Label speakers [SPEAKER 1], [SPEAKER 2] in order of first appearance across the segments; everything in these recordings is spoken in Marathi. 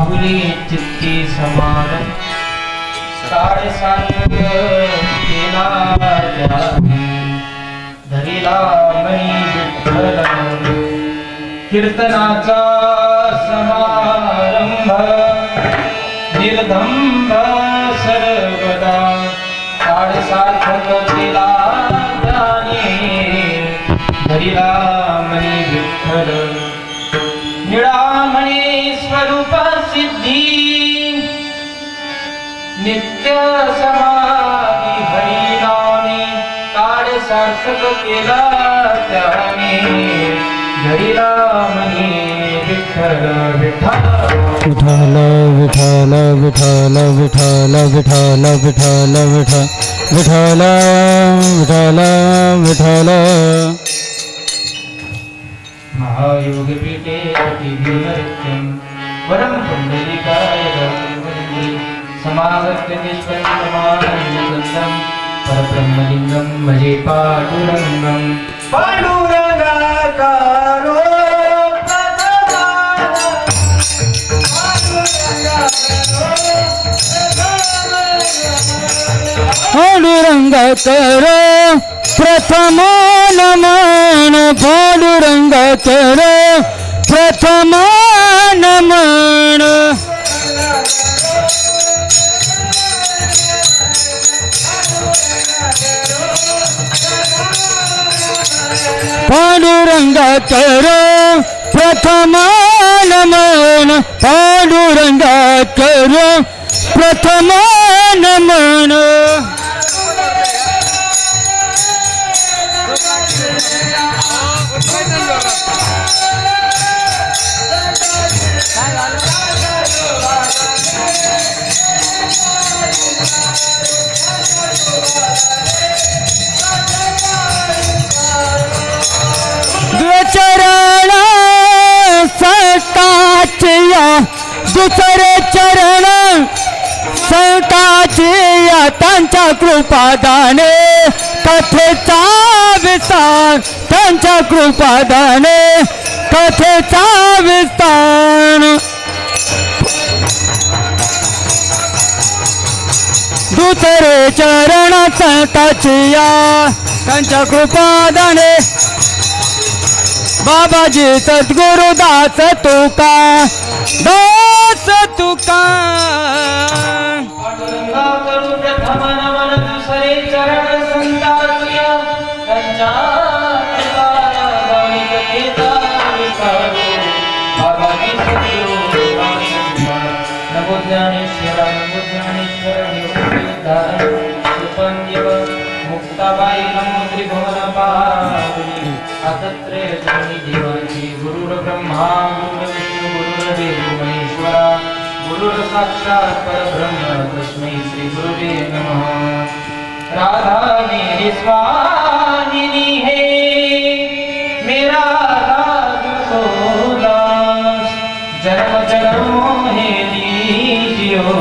[SPEAKER 1] माहुली चित्ती समान साडे सात केला जावी धरिला मणी विठ्ठल कीर्तनाचा समारंभ निर्धंभ सर्वदा साडे सात केला धरिला मणी विठ्ठल निळामणी स्वरूप सिद्धी नित्य समाधी हरिनामे काळ सार्थक केला त्याने धरिला मणी विठ्ठल विठ्ठल
[SPEAKER 2] विठ्ठल विठ्ठल विठ्ठल विठ्ठल विठ्ठल विठ्ठल विठ्ठल विठ्ठल विठ्ठल
[SPEAKER 1] महायोगपीठे अतिभीमत्यं वरं पुण्डरीकाय वन्दे समागत्य निष्कल्पमानन्दं परब्रह्मलिङ्गं भजे पाण्डुरङ्गं पाण्डुरङ्गाकारो
[SPEAKER 2] पांडुरंग कर प्रथम नमन पांडुरंग कर प्रथम नमन पांडुरंग कर प्रथम नमन पांडुरंग कर प्रथम नमन चरण संताचिया दुसरे चरण संताचिया त्यांच्या कृपादाने कथेचा विस्तार त्यांच्या कृपादाने कथेचा विस्तार दुसरे चरण संताचिया त्यांच्या कृपादाने बाबाजी सद्गुरु दास तुका दास तुका
[SPEAKER 1] पांडुरंगा करू प्रथम नमन दुसरे चरण संताचिया त्यांच्या कृपादाने कथेचा विस्तार बाबाजी सद्गुरु नमो ज्ञानेश्वर निवृत्तीधारण सुपंदेव मुक्ताबाई नमो त्रिभुवन पावनी अतत्रे जनी देवाची गुरुर ब्रह्मा गुरुर विष्णु गुरुर देव महेश्वरा गुरुर साक्षात परब्रह्म तस्मै श्री गुरुवे नमः राधा मेरी स्वामिनी है मेरा राज को दास जन्म जन्मों है लीजियो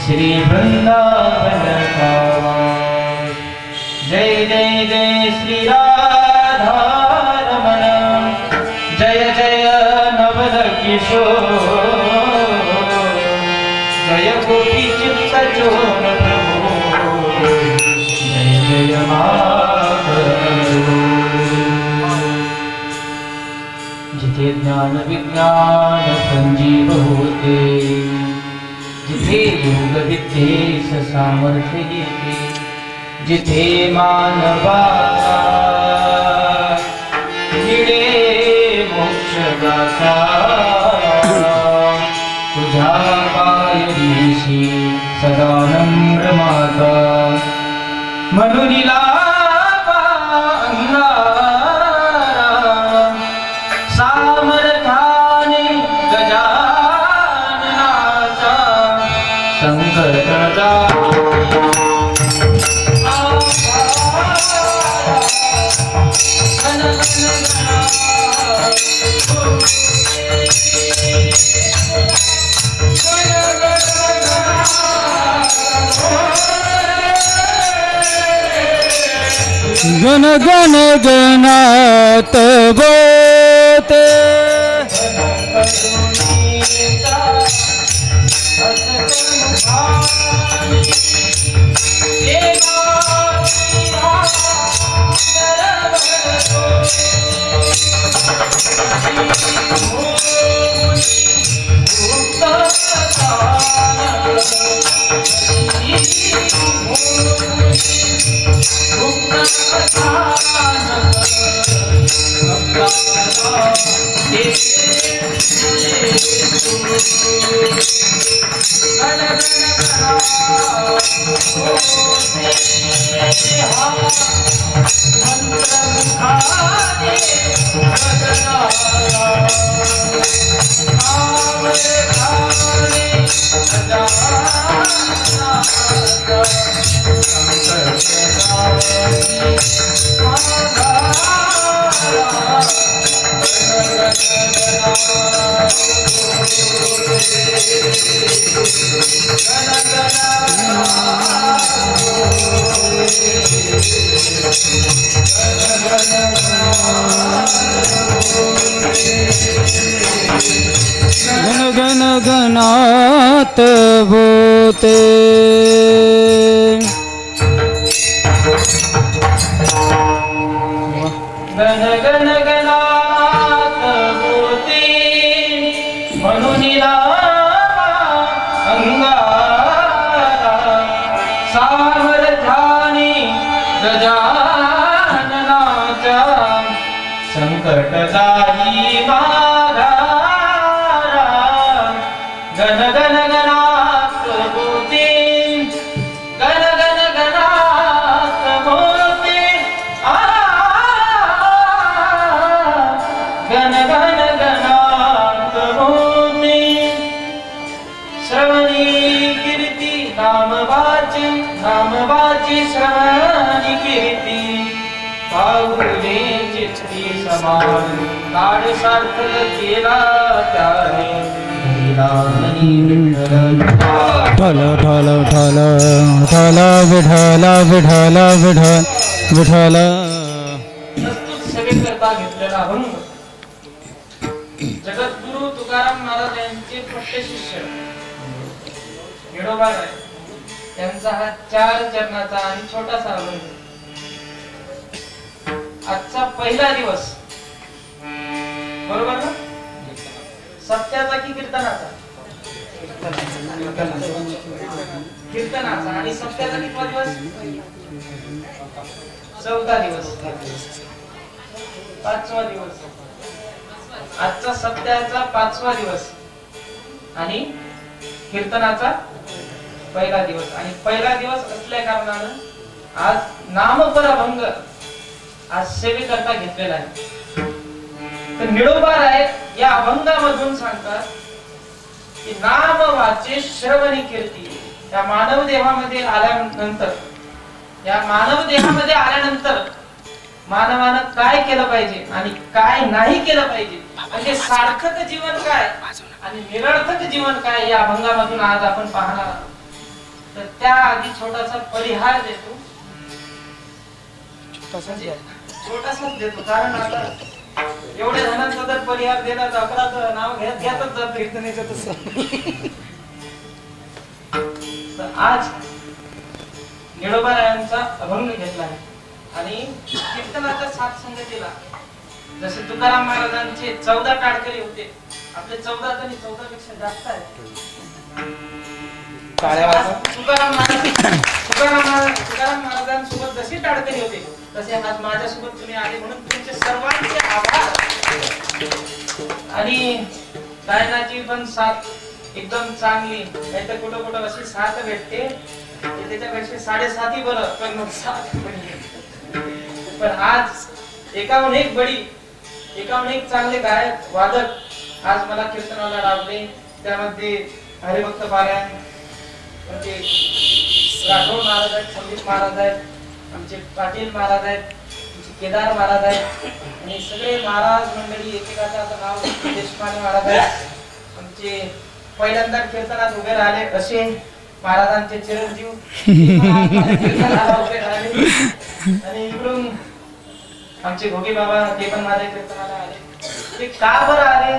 [SPEAKER 1] श्री वृंदावन का जय जय जय श्री राधा रमण जय जय नवद किशोर जय गोपी चित्त चोर प्रभु जय जय माधव जिथे ज्ञान विज्ञान संजीव होते जिथे योग विद्येस सामर्थ्य येते जिथे मानवाचा निडे मोक्ष गाथा तुझ्या पायरीशी सदा नम्र माता मनुनीला सामर्थाने गजाननाचा संकर्षणा
[SPEAKER 2] गण गण गणात बोते गण गण गणात बोते
[SPEAKER 1] गण गण गणात बोते म्हणून अंगारा सामर्थ्याने गजाननाच्या संकट जाई मारा गण गण गणात बोते गण गण गणात बोते गण गण गणात बोते श्रवणी कीर्ती नामवाची श्रवणी कीर्ती पाऊले चित्ती समान काळ सार्थक केला त्याने
[SPEAKER 2] ठल ठल ठल ठल विठल विठल विठल विठल
[SPEAKER 1] प्रस्तुत सेवेकरता घेतलेला अभंग जगद्गुरु तुकाराम महाराज यांचे पट्टे शिष्य विडोबा राय त्यांचा हा 4 चरणाचा आणि छोटासा अभंग. आजचा पहिला दिवस बरोबर ना? सत्याचा की कीर्तनाचा? कीर्तनाचा. आणि सत्याचा कितवा दिवस? 4था दिवस, 5वा दिवस. आजचा सत्याचा 5वा दिवस आणि कीर्तनाचा पहिला दिवस. आणि पहिला दिवस असल्या कारणानं आज नामपर अभंग आज सेवेकरता घेतलेला आहे. तर निळोबा राय या अभंगामधून सांगतात की नाम वाचे श्रवणी कीर्ती. या मानव देहामध्ये आल्यानंतर मानवानं काय केलं पाहिजे आणि काय नाही केलं पाहिजे, म्हणजे सार्थक जीवन काय आणि निरर्थक जीवन काय या अभंगामधून आज आपण पाहणार आहोत. तर त्याआधी छोटासा परिहार देतो, छोटासाच देतो, कारण आता एवढ्या जणांचा जर परिहार दिला तर 11चं नाव घेतच जात कीर्तनेचं. तसं तर आज निळोबारायांचा अभंग घेतला आहे. आणि कीर्तनाच्या साथ संगतीला जसे तुकाराम महाराजांचे 14 टाळकरी होते, आपले 14 तरी 14 पेक्षा जास्त आहेत. तुकाराम महाराजांसोबत जशी टाळकरी होते तसे आज माझ्यासोबत तुम्ही आले, म्हणून तुमचे सर्वांचे आभार. आणि गायनाची पण साथ एकदम चांगली, नाही तर कुठं कुठं अशी साथ भेटते त्याच्यापेक्षा 7.5 बरं, पण मग 7 पण आज एकाहून एक चांगले गायक वादक आज मला कीर्तनाला लाभले. त्यामध्ये हरिभक्त पारायण म्हणजे राठोड महाराज आहेत, संदीप महाराज आहेत, आमचे पाटील महाराज आहेत, आमचे केदार महाराज आहेत आणि सगळे महाराज मंडळी एकेकाचं आता नाव देशपांडे महाराज आहेत. आमचे पहिल्यांदा कीर्तनात उभे राहिले असे महाराजांचे चिरंजीव उभे राहिले. आणि इकडून आमचे घोगे बाबा ते पण माझ्या कीर्तनाला आले. ते का बरं आले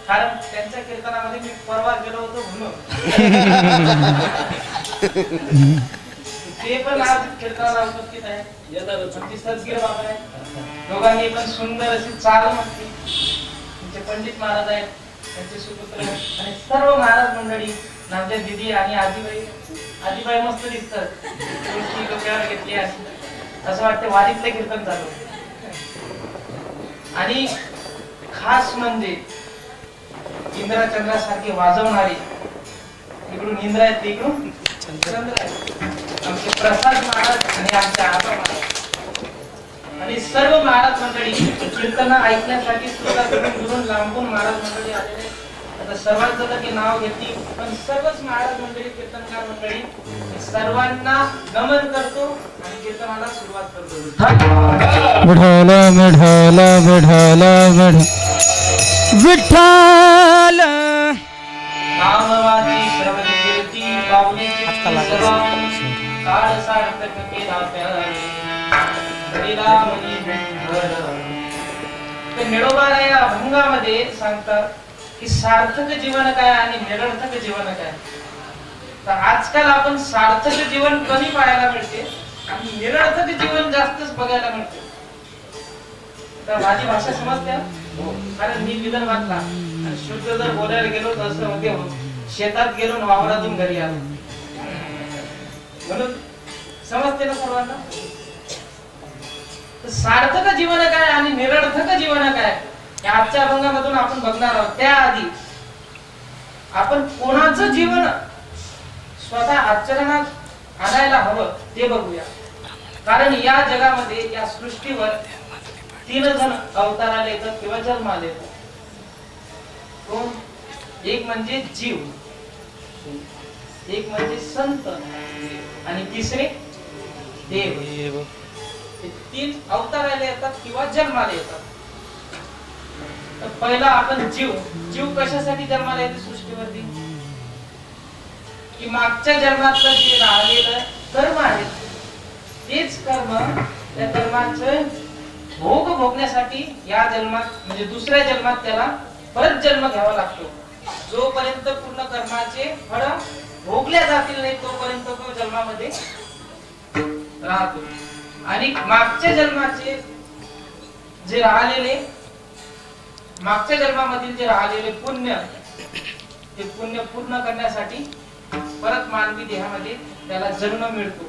[SPEAKER 1] कारण त्यांच्या कीर्तनामध्ये मी परवा गेलो होतो म्हणून ते पण आज कीर्तनाला उपस्थित आहे. आमची सदगीर बाबा आहे, दोघांनी पण सुंदर अशी चाल म्हणते. त्यांचे पंडित महाराज आहेत, त्यांचे सुपुत्र आणि सर्व महाराज मंडळी, आमच्या दिदी आणि आजीबाई मस्त दिसतात. तुळशी डोक्यावर घेतली अशी, असं वाटतं वारीतलं कीर्तन चालू. आणि खास म्हणजे इंद्रा चंद्रासारखे वाजवणारे, इकडून इंद्र आहेत ते इकडून चंद्र आहेत, आमचे प्रसाद महाराज आणि आमच्या आबा महाराज आणि सर्व महाराज मंडळी कीर्तन ऐकण्यासाठी सुद्धा दुरून लांबून महाराज मंडळी आलेले. आता सर्वांचं की नाव घेतली, पण सर्वच महाराज मंडळी, कीर्तनकार मंडळी, सर्वांना नमन करतो आणि कीर्तनाला सुरुवात करतो.
[SPEAKER 2] विठ्ठल विठ्ठल विठ्ठल विठ्ठल
[SPEAKER 1] नामवाची श्रवण कीर्ती लावणी सर्व काळ सार्थक केला प्यारे हरिला मनी विठ्ठल. ते निळोबाला या अभंगामध्ये सांगतात की सार्थक जीवन काय आणि निरर्थक जीवन काय. तर आजकाल आपण सार्थक जीवन कमी पाहायला मिळते आणि निरर्थक जीवन जास्तच बघायला मिळते. तर माझी भाषा समजते, कारण मी विदर्भातला आणि शुद्ध जर बोलायला गेलो तर असं मध्ये शेतात गेलो आणि वावरातून घरी आलो, म्हणून समजते ना सर्वांना. सार्थक जीवन काय आणि निरर्थक जीवन काय या आजच्या अभंगामधून आपण बघणार आहोत. त्याआधी आपण कोणाचं जीवन स्वतः आचरणात आणायला हवं ते बघूया. कारण या जगामध्ये, या सृष्टीवर 3 जण अवताराला येतात किंवा जन्माला येतात. कोण? एक म्हणजे जीव, एक म्हणजे संत आणि तिसरे देव. 3 अवताराला येतात किंवा जन्माला येतात. तर पहिला आपण जीव कशासाठी जन्माला येते सृष्टीवरती? की मागच्या जन्मातलं जे राहिलेलं कर्म आहे तेच कर्म, त्या कर्माचं भोग भोगण्यासाठी या जन्मात म्हणजे दुसऱ्या जन्मात त्याला परत जन्म घ्यावा लागतो. जोपर्यंत पूर्ण कर्माचे फळ भोगल्या जातील नाही तोपर्यंत तो जन्मामध्ये राहतो. आणि मागच्या जन्माचे जे राहिलेले, मागच्या जन्मामधील जे राहिलेले पुण्य, ते पुण्य पूर्ण करण्यासाठी परत मानवी देहामध्ये त्याला जन्म मिळतो.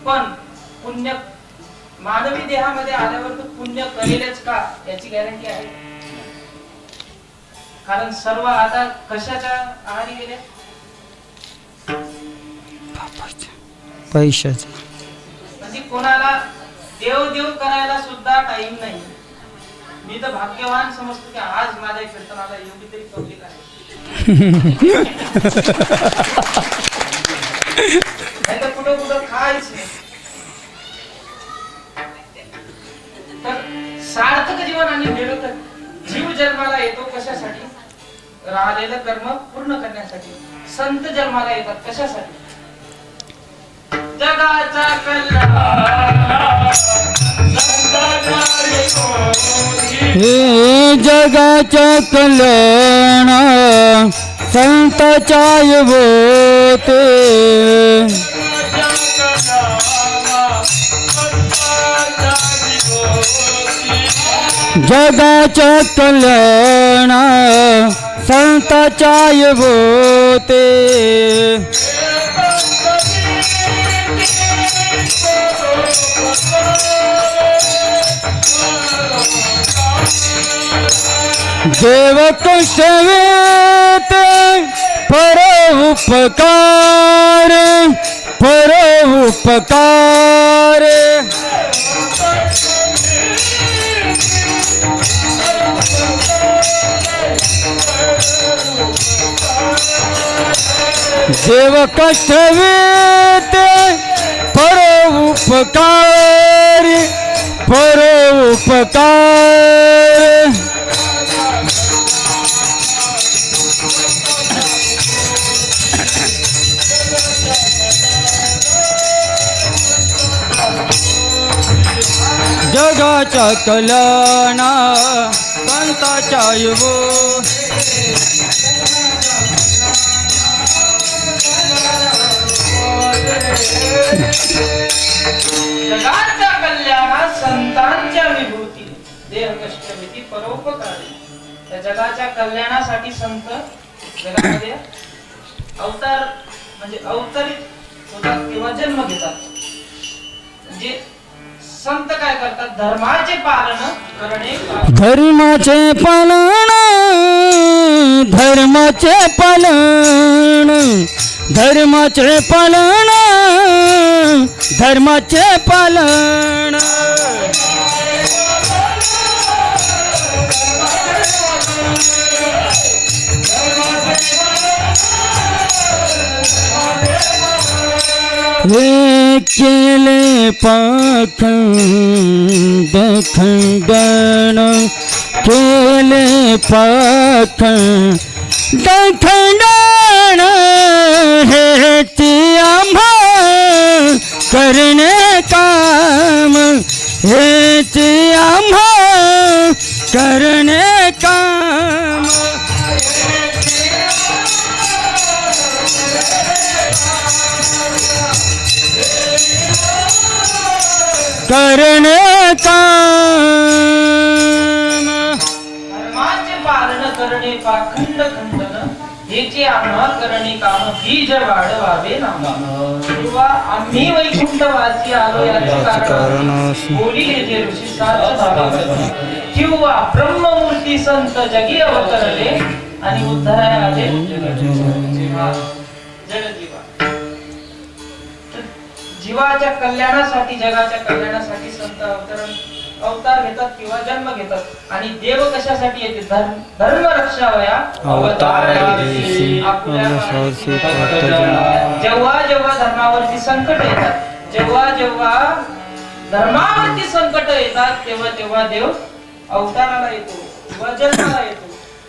[SPEAKER 1] पण पुण्य मानवी देहामध्ये आल्यावर तो पुण्य करेलच का याची गॅरंटी आहे? कारण सर्व आता कशाच्या आहारी गेले?
[SPEAKER 2] पैशाचे.
[SPEAKER 1] म्हणजे कोणाला देव करायला सुद्धा टाइम नाही. मी तर भाग्यवान समजतो की आज माझ्या कीर्तनाला एवढी तरी पब्लिक आहे. नाही तर कुठं खायच नाही. तर सार्थक जीवन आणि निरर्थक जीव जन्माला येतो कशासाठी? राहिलेलं कर्म पूर्ण करण्यासाठी. संत जन्माला येतात कशासाठी? जगाचा
[SPEAKER 2] हे जगाच्या कल्याण संताच्या होते. जगाच्या कल्याण संताच्या होते. देव कष्टवेत परोपकार परोपकार. देव कष्टवेत परोपकार परोपकार. जगाच्या कल्याणा संताच्या युगो
[SPEAKER 1] जगाच्या कल्याणात संतांच्या विभूती देह कष्ट भीती परोपकारी. त्या जगाच्या कल्याणासाठी संत जगामध्ये अवतार म्हणजे अवतरित होतात किंवा जन्म घेतात. म्हणजे संत काय करतात? धर्माचे पालन करणे.
[SPEAKER 2] धर्माचे पालन धर्माचे पालन धर्माचे पालन धर्माचे पालन हे केले पाखंड खंडन केले पाखंड खंडन हेची आम्हा करणे काम हेची आम्हा करणे काम करणे काम.
[SPEAKER 1] धर्माचे पालन करणे पाखंड खंडन हेचे आम्हा करणे काम बीज वाढवावे नाम. किंवा आम्ही वैकुंठवासी आलो याचे कारण बोलिले जे ऋषी सार्थ भावे. किंवा ब्रह्ममूर्ती संत जगी अवतरले आणि उद्धाराय आले जडजीवा. जीवाच्या कल्याणासाठी जगाच्या कल्याणासाठी संत अवतार घेतात किंवा जन्म घेतात. आणि देव कशासाठी येते? धर्म रक्षावया अवतार. जेव्हा जेव्हा धर्मावरती संकट येतात जेव्हा जेव्हा धर्मावरती संकट येतात तेव्हा तेव्हा देव अवताराला येतो किंवा जन्माला येतो.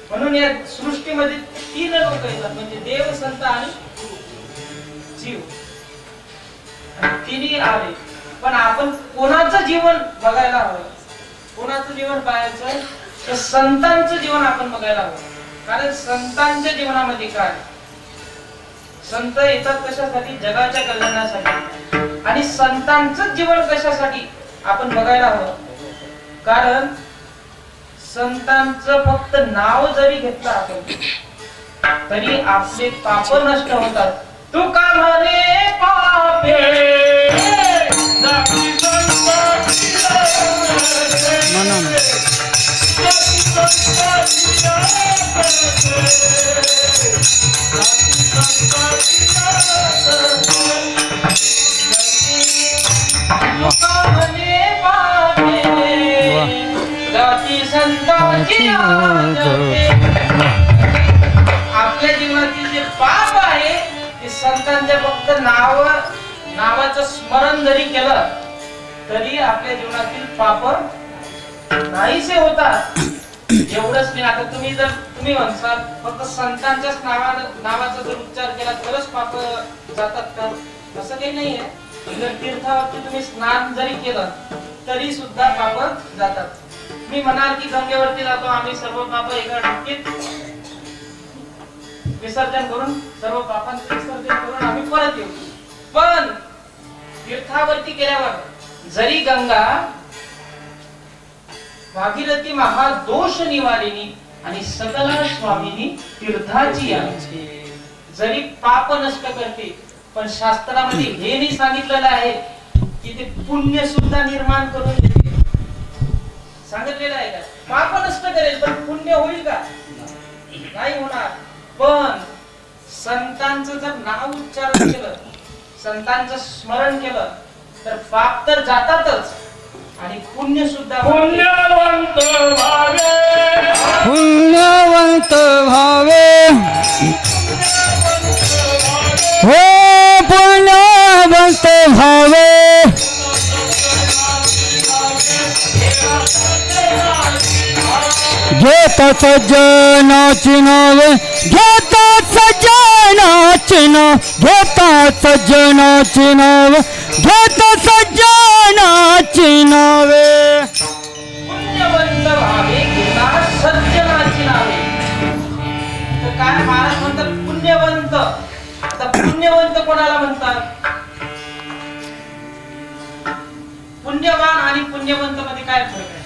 [SPEAKER 1] म्हणून या सृष्टीमध्ये 3 लोक येतात म्हणजे देव संत आणि जीव. तिन्ही आले. पण आपण कोणाचं जीवन बघायला हवं? कोणाचं जीवन पाहायचं? तर संतांचं जीवन आपण बघायला हवं. कारण संतांच्या जीवनामध्ये काय? संत येतात कशासाठी? जगाच्या कल्याणासाठी. आणि संतांचं जीवन कशासाठी आपण बघायला हवं? कारण संतांचं फक्त नाव जरी घेतलं आपण तरी आपले पाप नष्ट होतात. तू का म्हणे पापे जाती संतांची आपल्या जीवनातील जे पाप आहे ते संतांच्या फक्त नावाचं स्मरण जरी केलं तरी आपल्या जीवनातील पाप नाहीसे होतात. एवढंच नाही. आता तुम्ही म्हणसाल फक्त संतांच्याच नावाचा जर उच्चार केला तरच पाप जातात का? असं काही नाहीये. जर तीर्थावरती तुम्ही स्नान जरी केलं तरी सुद्धा पाप जातात. मी म्हणाल की गंगेवरती जातो आम्ही सर्व पाप एका डुबकीत विसर्जन करून सर्व पापांचे विसर्जन करून आम्ही परत येऊ. पण तीर्थावरती केल्यावर जरी गंगा भागीरथी महादोष निवारिणी आणि सकल स्वामिनी तीर्थाची आमची जरी पाप नष्ट करते पण शास्त्रामध्ये हे नाही सांगितलेलं आहे की ते पुण्य सुद्धा निर्माण करून देते. सांगितलेलं आहे का? पाप नष्ट करेल पण पुण्य होईल का? नाही होणार. पण संतांचं जर नाव उच्चारण केलं संतांचं स्मरण केलं तर पाप तर जातातच आणि पुण्य सुद्धा.
[SPEAKER 2] पुण्यवंत भावे पुण्यवंत भावे हो पुण्यवंत भावे घेता सज्जनाची नावे घेता सज्जनाची नाव घेता सज्जनाची नाव घेता सज्जनाची नावे.
[SPEAKER 1] पुण्यवंत भावे घेता पुण्यवान आणि पुण्यवंत मध्ये काय फरक आहे?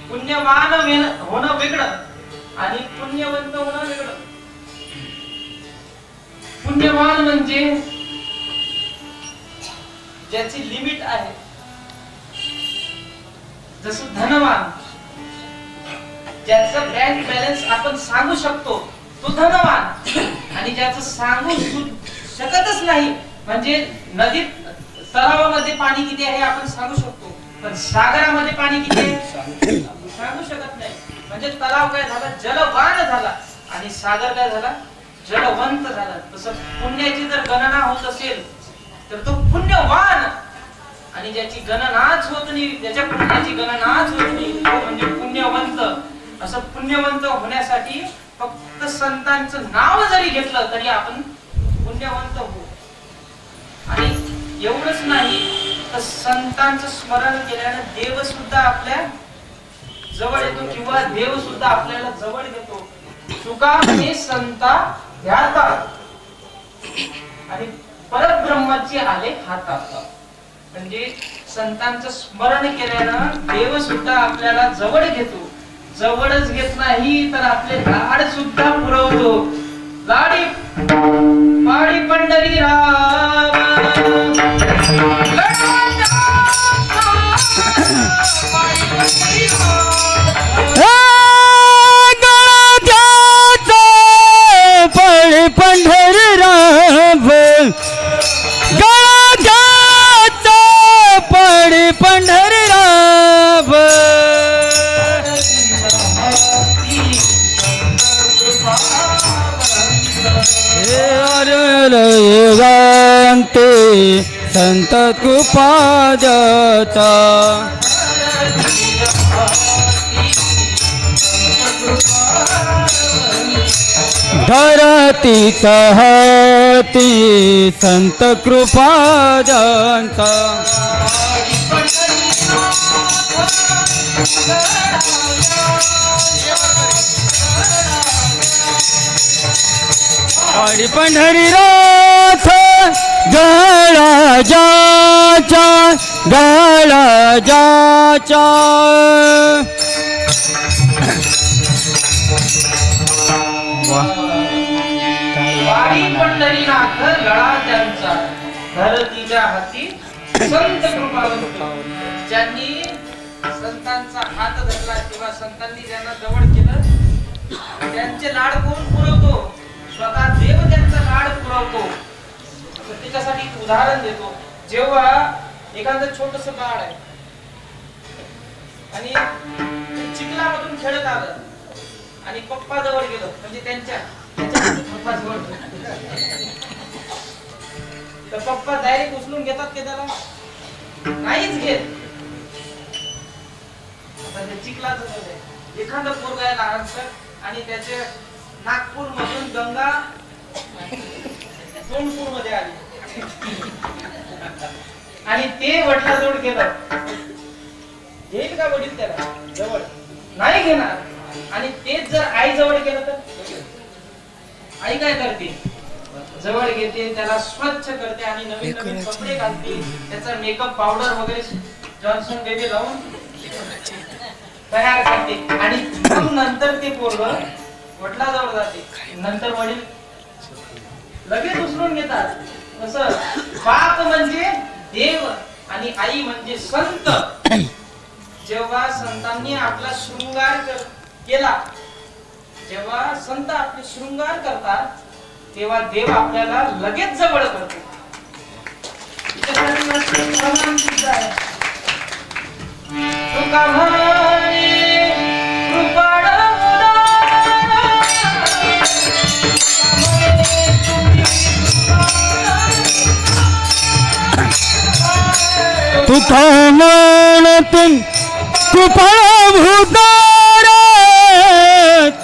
[SPEAKER 1] पुण्यवान होणं वेगळं आणि पुण्यवंत होणं वेगळं. पुण्यवान म्हणजे ज्याची लिमिट आहे, जसं धनवान ज्याचा बँक बॅलन्स आपण सांगू शकतो तो धनवान, आणि ज्याचं सांगू शकतच नाही, म्हणजे नदीत तलावामध्ये पाणी किती आहे आपण सांगू शकतो, पण सागरामध्ये पाणी किती आहे सांगू शकत नाही. म्हणजे तलाव काय झाला, जलवान झाला, आणि सागर काय झाला, जलवंत झाला. तसं पुण्याची जर गणना होत असेल तर तो पुण्यवान, आणि ज्याची गणनाच होत नाही, ज्याच्या पुण्याची गणनाच होत नाही, तो म्हणजे पुण्यवंत. असं पुण्यवंत होण्यासाठी फक्त संतांचं नाव जरी घेतलं तरी आपण पुण्यवंत होऊ. आणि एवढंच नाही तर संतांचं स्मरण केल्याने देव सुद्धा आपल्या जवळ येतो, किंवा देव सुद्धा आपल्याला जवळ घेतो. तुका म्हणे संता ध्यातात आणि परब्रह्माची आले हातात. म्हणजे संतांचं स्मरण केल्यानं देव सुद्धा आपल्याला जवळ घेतो. जवळच घेत नाही तर आपले लाड सुद्धा पुरवतो. लाडी पाडी पंढरी राम
[SPEAKER 2] पळी पंढरी राम, गळ्याचा पळी पंढरी राम. ते संत कृपा देता धरती कहती संत कृपा देता. पाडी पंढरी राथ गळा जाचा, गळा जाचा.
[SPEAKER 1] वाडी पंढरीनाथ लळा त्यांचा, धरतीच्या हाती संत कृपावंत. ज्यांनी संतांचा हात धरला किंवा संतांनी ज्यांना जवळ केलं त्यांचे लाड कोण पुरवतो? स्वतः देव त्यांचा लाड पुरवतो. त्याच्यासाठी उदाहरण देतो. जेव्हा एखादं छोटस बाळ आहे आणि चिखलामधून खेळत आलं आणि पप्पा जवळ गेलं, म्हणजे त्यांच्या पप्पा जवळ, तर पप्पा डायरेक्ट उचलून घेतात की त्याला? नाहीच घेत. चिखलाच एखादं पोरगा आहे लहानसं आणि त्याचे नागपूर मधून गंगा सोनपूर मध्ये आली आणि ते वडिलांजवळ गेलं, घेईल का वडील त्याला जवळ? नाही घेणार. आणि तेच जर आई जवळ गेलं तर आई काय करते? जवळ घेते, त्याला स्वच्छ करते आणि नवीन नवीन कपडे घालते, त्याचा मेकअप पावडर वगैरे जॉन्सन बेबी लावून तयार करते, आणि नंतर ते पोरग वडिलांजवळ जाते. नंतर वडील लगेच उचलून घेतात. तसं बाप म्हणजे देव आणि आई म्हणजे संत. जेव्हा संतांनी आपला शृंगार केला, जेव्हा संत आपले शृंगार करतात तेव्हा देव आपल्याला लगेच जवळ करतो. तुका म्हणे कृपाळ
[SPEAKER 2] तुका म्हणती कृपा भूतार,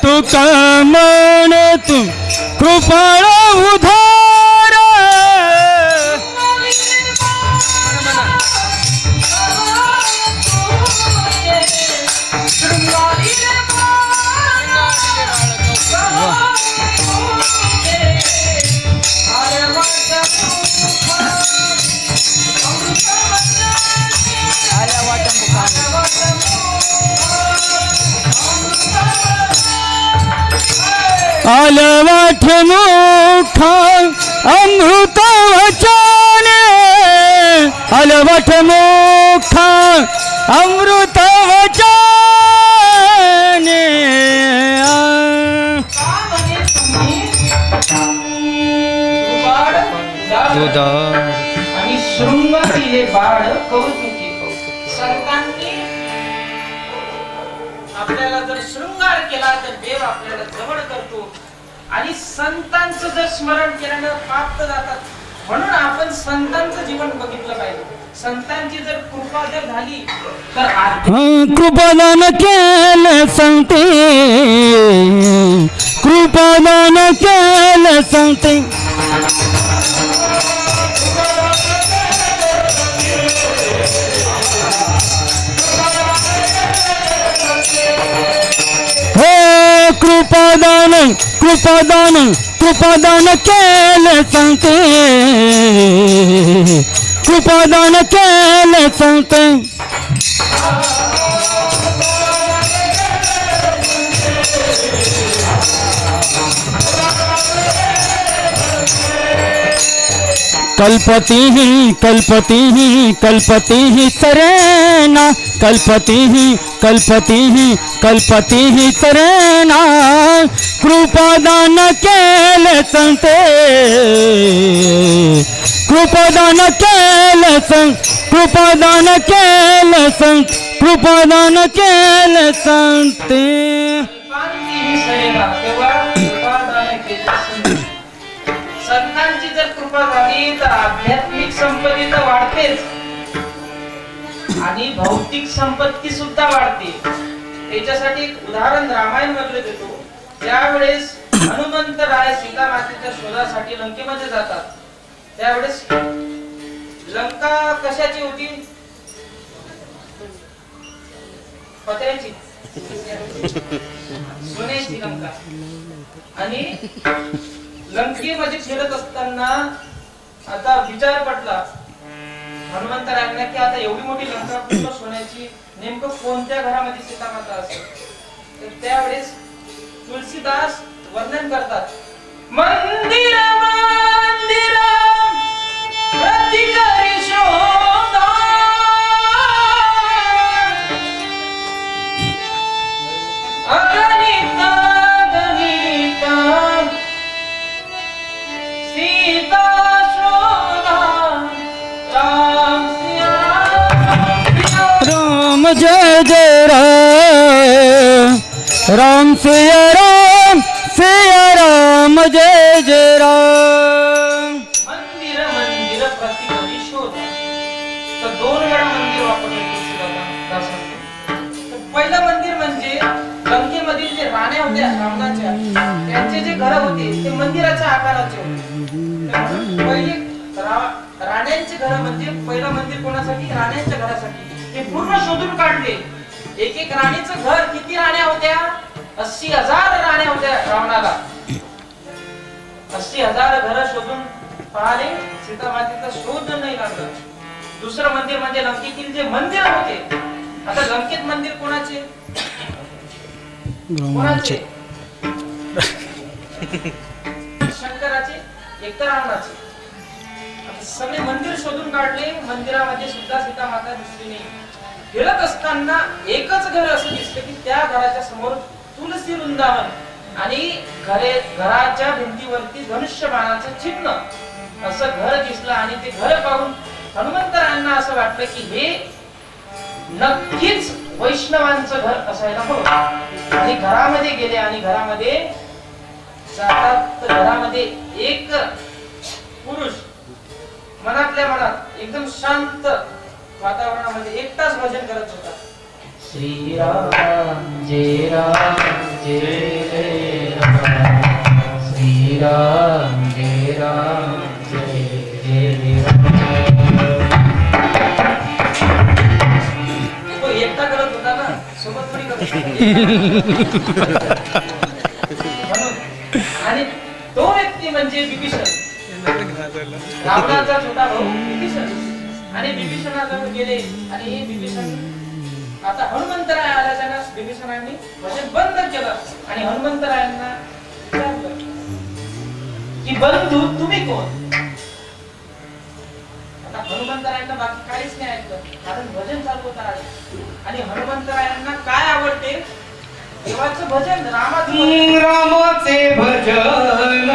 [SPEAKER 2] तुका म्हणती कृपाळ उधार. आलवाठ मुखा अमृत वचने आलवाठ मुखा अमृत वचने
[SPEAKER 1] का म्हणे तुम्ही बाळ
[SPEAKER 2] दुधाळ
[SPEAKER 1] आणि शृंगारी हे बाळ कौतुकी संतांनी आपल्याला जर शृंगार केला तर देव आपल्याला जवळ करतो आणि संतांचं जर स्मरण केल्यानं प्राप्त जातात म्हणून आपण संतांचं जीवन बघितलं पाहिजे संतांची जर कृपा जर झाली तर
[SPEAKER 2] कृपादान केलं सांगते कृपादान केलं सांगते हे कृपादान कृपादान कृपादान केलं सांगते कृपादान केलं सांगते कल्पती कल्पती सरेना कल्पती सरेना कृपादान केलं सांगते कृपादान केलं सांग कृपादान केलं सांग कृपादान केलं सांगते
[SPEAKER 1] संतांची जर कृपा झाली तर आध्यात्मिक संपत्ती तर वाढतेच आणि भौतिक संपत्ती सुद्धा वाढते त्याच्यासाठी एक उदाहरण रामायण मधले देतो ज्यावेळेस हनुमंत राय सीता मातेच्या शोधासाठी लंकेमध्ये जातात त्यावेळेस लंका कशाची होती पत्र्याची सोन्याची लंका आणि लंकेमध्ये फिरत असताना आता विचार पडला हनुमंतरायांना की आता एवढी मोठी लंका पूर्ण सोन्याची नेमकं कोणत्या घरामध्ये सीतामाता असेल तर त्यावेळेस तुलसीदास वर्णन करतात मंदिर मंदिर प्रतिकरी शोधा अगणित गणित सीता शोधा राम सिया
[SPEAKER 2] राम जय जय राम सिया राम जय जय राम
[SPEAKER 1] मंदिर मंदिर प्रतिकरी शोध तर दोन वेळा मंदिर वापरले तुलसीदासांनी तर पहिलं मंदिर म्हणजे लंकेमधील जे राण्या होत्या रावणाच्या त्यांचे जे घर होते ते मंदिराच्या आकाराचे होते पहिले राण्यांचे घर म्हणजे पहिलं मंदिर कोणासाठी राण्यांच्या घरासाठी ते पूर्ण शोधून काढले एक एक राणीचं घर किती राण्या होत्या 80,000 राण्या होत्या रावणाला 80,000 घर शोधून पाहिले सीता मातेचा शोध नाही लागला दुसरं मंदिर म्हणजे लंकेतील जे मंदिर होते आता लंकेत मंदिर कोणाचे शंकराचे एक तर रावणाचे सगळे मंदिर शोधून काढले मंदिरामध्ये सुद्धा सीता माता दिसली नाही फिरत असताना एकच घर असं दिसलं की त्या घराच्या समोर तुलसी वृंदावन आणि घराच्या भिंतीवरती धनुष्य बाणाचं चिन्ह असं घर दिसलं आणि ते घर पाहून हनुमंतरायांना असं वाटलं की हे नक्कीच वैष्णवांचं घर असायला हवं आणि घरामध्ये गेले आणि घरामध्ये जातात तर घरामध्ये एक पुरुष मनातल्या मनात एकदम शांत वातावरणामध्ये एकटाच भजन करत होता श्रीराम जय राम जय राम श्रीराम जय राम जय राम तो एकटा करत होता ना सोबत थोडी करत होता आणि तो व्यक्ती म्हणजे विभीषण रावणाचा छोटा भाऊ विभीषण आणि विभीषणाजवळ गेले आणि हे विभीषण आता हनुमंतराय आल्याच्यानं विभीषणाने भजन बंद केलं आणि हनुमंतरायांना विचारलं की बंधू तुम्ही कोण. आता हनुमंतरायांना बाकी काहीच नाही ऐकलं, कारण भजन चालू होतं आज. आणि हनुमंतरायांना काय आवडते? देवाचं भजन, रामाचं भजन.
[SPEAKER 3] रामाचे भजन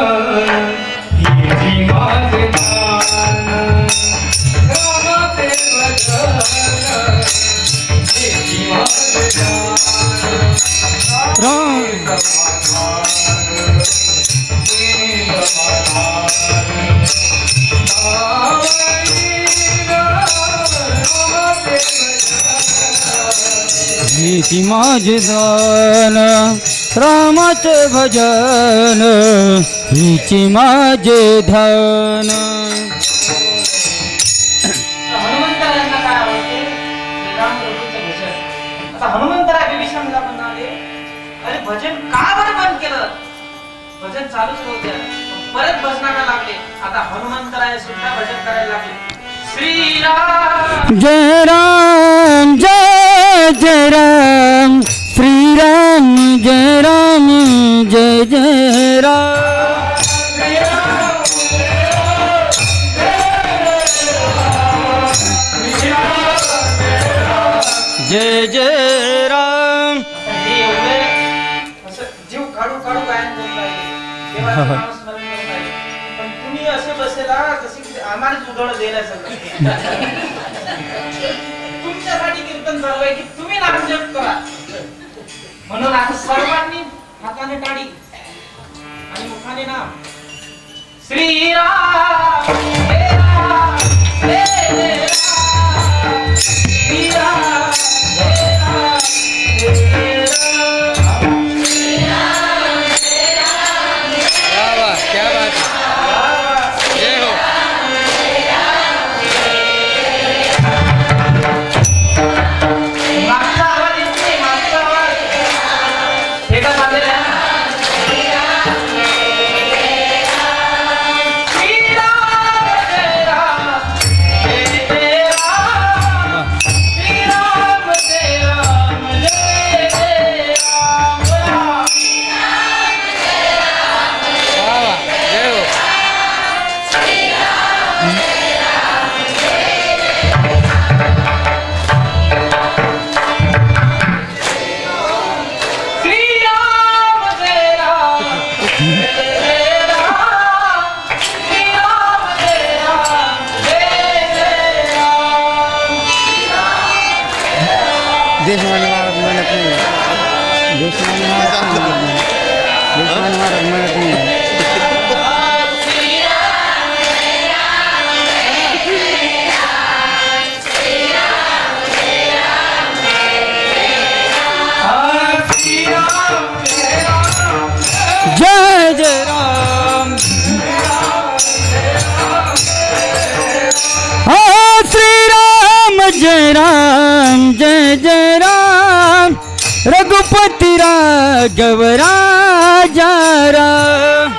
[SPEAKER 3] हिची माझे ध्यान. रामाचे भजन हिची माझे ध्यान.
[SPEAKER 2] राम हिची माझे दान, रामाचे भजन हिची माझे ध्यान.
[SPEAKER 1] हनुमंतरायांना काय आवडते? श्रीराम प्रभूचं भजन. आता हनुमंतराय विभीषणला म्हणाले, अरे भजन का बरं बंद केलं? भजन चालूच होऊ द्या. परत भजनाला लागले. आता हनुमंतराय सुद्धा भजन करायला लागले. श्रीराम
[SPEAKER 2] जय राम जय जय राम, श्रीराम जय राम जय जय राम. जय जय राम.
[SPEAKER 1] हे एवढे असं जीव काढू काढू गायन करून राहिले, देवाचं नामस्मरण करून राहिले. पण तुम्ही असे बसेला जसे की आम्हालाच उजळ दिलाय सगळं. तुमच्यासाठी कीर्तन चालू आहे की तुम्ही नामजप करा. म्हणून आता सर्वांनी हाताने टाळी आणि मुखाने नाम. श्रीराम जय राम जय जय राम. श्रीराम जय राम जय जय राम.
[SPEAKER 2] क्या बात जय हो.
[SPEAKER 1] मागचा आवाज येत नाही, मागचा आवाज हे का चाललेलं आहे? श्रीराम जय राम जय जय राम. श्रीराम जय राम जय जय राम.
[SPEAKER 2] जय हो.
[SPEAKER 1] श्रीराम जय राम जय जय राम. श्रीराम जय राम जय जय राम.
[SPEAKER 2] देशमाने महाराज म्हणत नाही, देशमाने महाराज म्हणत नाही, देशमाने महाराज म्हणत नाही. जय जय राम. हाँ श्रीराम जय राम जय जय राम, रघुपति राघव राजा राम.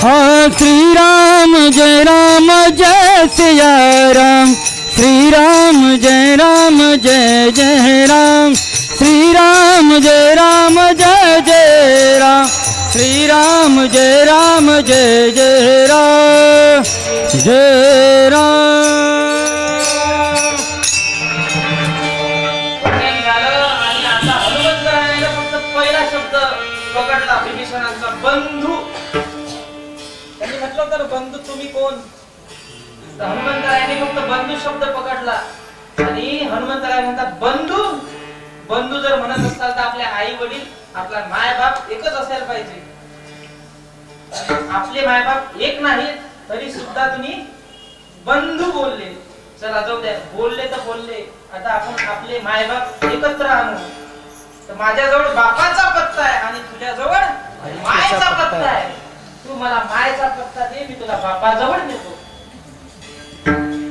[SPEAKER 2] हाँ श्रीराम जय सिया राम, श्रीराम जय जय राम, श्रीराम जय जय राम, श्रीराम जय जय राम जय राम.
[SPEAKER 1] नाही झालं. आणि आता हनुमंतरायाला फक्त पहिला शब्द पकडला विभीषणाचा, बंधू. त्यांनी म्हटलं होतं ना, बंधू तुम्ही कोण? तर हनुमंतरायाने फक्त बंधू शब्द पकडला. आणि हनुमंतराय म्हणतात बंधू. बंधू जर म्हणत असाल तर आपले आई वडील, आपला माय बाप एकच असायला पाहिजे. आपले माय बाप एक नाही तरी सुद्धा तुम्ही बंधू बोलले. चला जाऊ द्या, बोलले तर बोलले. आता आपण आपले माय बाप एकत्र आणू. तर माझ्याजवळ बापाचा पत्ता आहे आणि तुझ्याजवळ मायचा पत्ता आहे. तू मला मायचा पत्ता दे, मी तुला बापाजवळ देतो.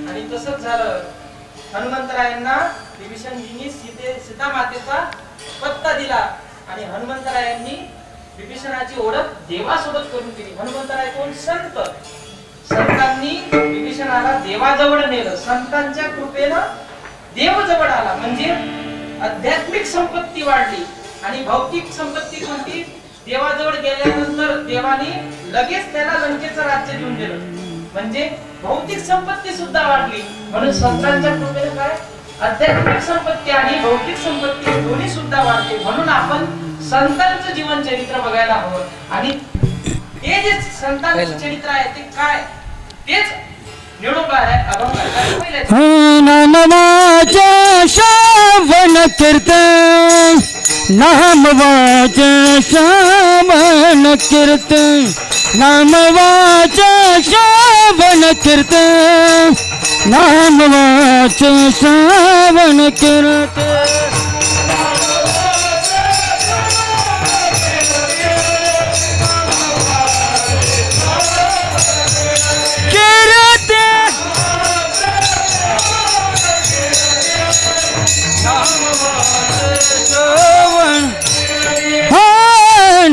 [SPEAKER 1] आणि तसंच झालं. हनुमंतरायांना विभीषणजींनी सीता मातेचा पत्ता दिला आणि हनुमंतरायांनी विभीषणाची ओळख देवासोबत करून दिली. हनुमंतराय कोण? संत. संतांनी विभीषणाला देवाजवळ नेलं. संतांच्या कृपेनं देव जवळ आला म्हणजे आध्यात्मिक संपत्ती वाढली. आणि भौतिक संपत्ती कोणती? देवाजवळ गेल्यानंतर देवाने लगेच त्याला लंकेचं राज्य देऊन दिलं, म्हणजे भौतिक संपत्ती सुद्धा वाढली. म्हणून संतांच्या कृपेने काय आध्यात्मिक संपत्ती आणि भौतिक संपत्ती दोन्ही सुद्धा वाढते. म्हणून आपण संतांचं जीवन चरित्र बघायला हवं. आणि हे जे संतांचं चरित्र आहे ते काय, तेच निवडून आहे अभंग आहे.
[SPEAKER 2] नामवाचे श्रवण कीर्तन, नामवाचे श्रवण कीर्तन, नामवाचे श्रवण कीर्तन, नामवाचे श्रवण कीर्तन.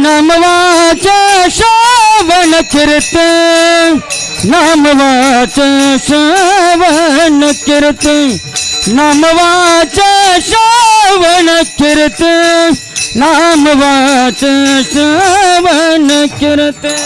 [SPEAKER 2] नामवाचे श्रवण कीर्तन, नामवाचे श्रवण कीर्तन, नामवाचे श्रवण कीर्तन, नामवाचे श्रवण कीर्तन.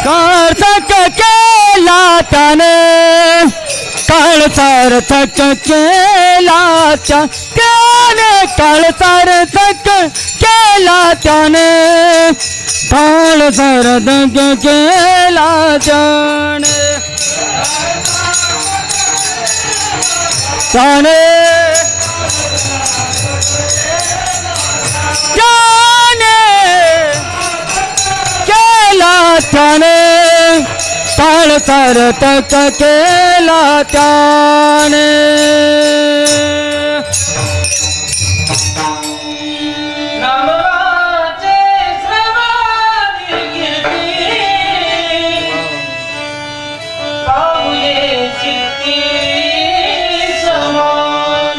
[SPEAKER 2] काळ सार्थक केला त्याने, काळ सार्थक केला त्याने, काळ सार्थक केला त्याने, त्याने केला त्याने, काळ सार्थक केला त्याने.
[SPEAKER 1] नामवाचे श्रवण कीर्ती, पाहुये चित्ती समान.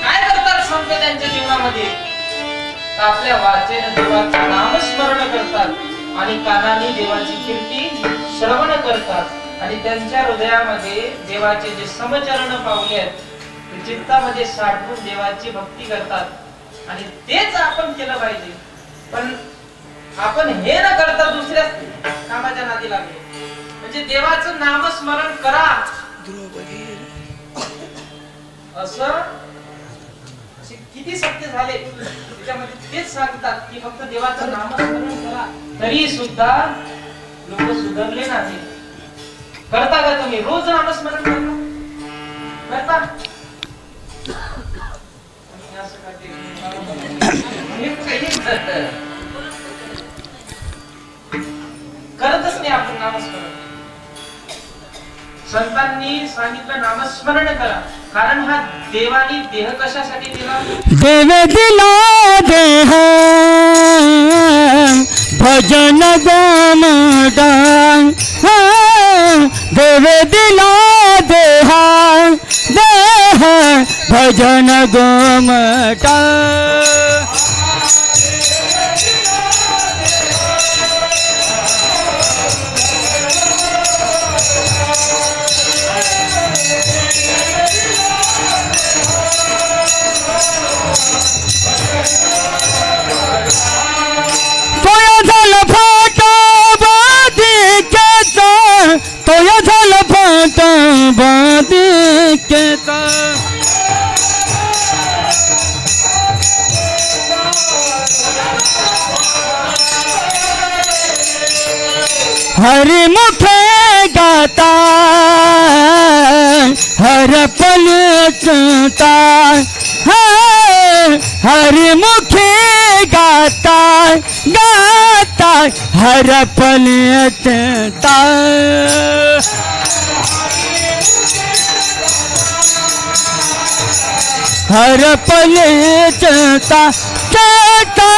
[SPEAKER 1] काय करतात संत त्यांच्या जीवनामध्ये? आपल्या वाचेने देवाचं नामस्मरण करतात आणि कानाने देवाची कीर्ती श्रवण करतात आणि त्यांच्या हृदयामध्ये देवाचे जे समचरण पावले आहेत ते चित्तामध्ये साठवून देवाची भक्ती करतात. आणि तेच आपण केलं पाहिजे. पण आपण हे न करता दुसऱ्या कामाच्या नादी लागलो. म्हणजे देवाचं नामस्मरण करा असं किती सत्य झाले त्याच्यामध्ये तेच सांगतात की फक्त देवाचं नामस्मरण करा, तरी सुद्धा लोक सुधारले नाही. करता का तुम्ही रोज नामस्मरण करता? करतच नाही आपण नामस्मरण. संतांनी सांगितलं नामस्मरण करा, कारण हा देवानी देह कशासाठी दिला?
[SPEAKER 2] देव दिला देह भजन गोमटान, देव दिला देह देह भजन गोमटान. हरि मुखे गाता हर पल चुता, हरि मुखे गाता गाता हर पल चुता. हर पले चलता चलता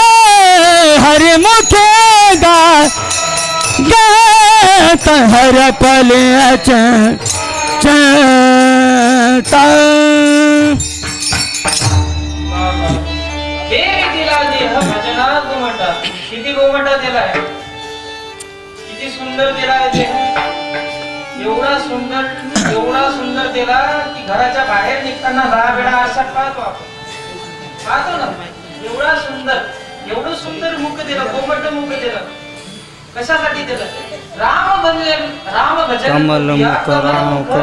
[SPEAKER 2] हर मुखे गात हर पले चलता
[SPEAKER 1] देवी दिला देह भजना गोमटा. किती गोमटा दिलाय, किती सुंदर दिलाय देह. एवढा सुंदर दिला की घराच्या बाहेर निघताना 10 वेळा आरशात पाहतो आपण. पाहतो ना, एवढं सुंदर मुख दिलं, गोमट मुख दिलं. कशासाठी दिलं? राम भजन
[SPEAKER 2] कमल मुख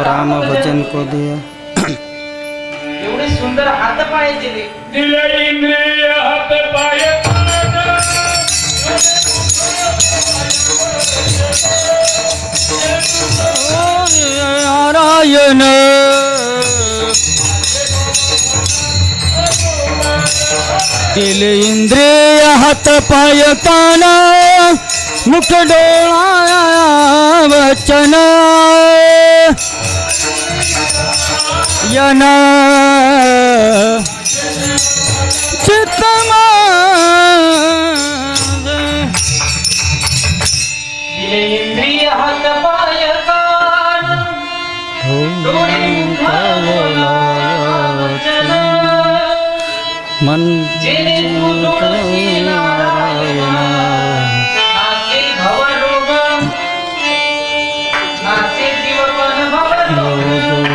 [SPEAKER 2] राम भजन को दिया.
[SPEAKER 1] एवढे सुंदर हात पाय दिले.
[SPEAKER 3] दिले इंद्रिय हात पाय
[SPEAKER 2] नारायण दिले इंद्रिय हात पाय कान मुख डोळा वचन यन चित्त
[SPEAKER 1] दिले इंद्रिय हात पाय कान डोळे मुख वचन.
[SPEAKER 2] मन
[SPEAKER 1] जेणे तू तुळसी नारायण नासे भवरोग नासे जीवपण भवरोग.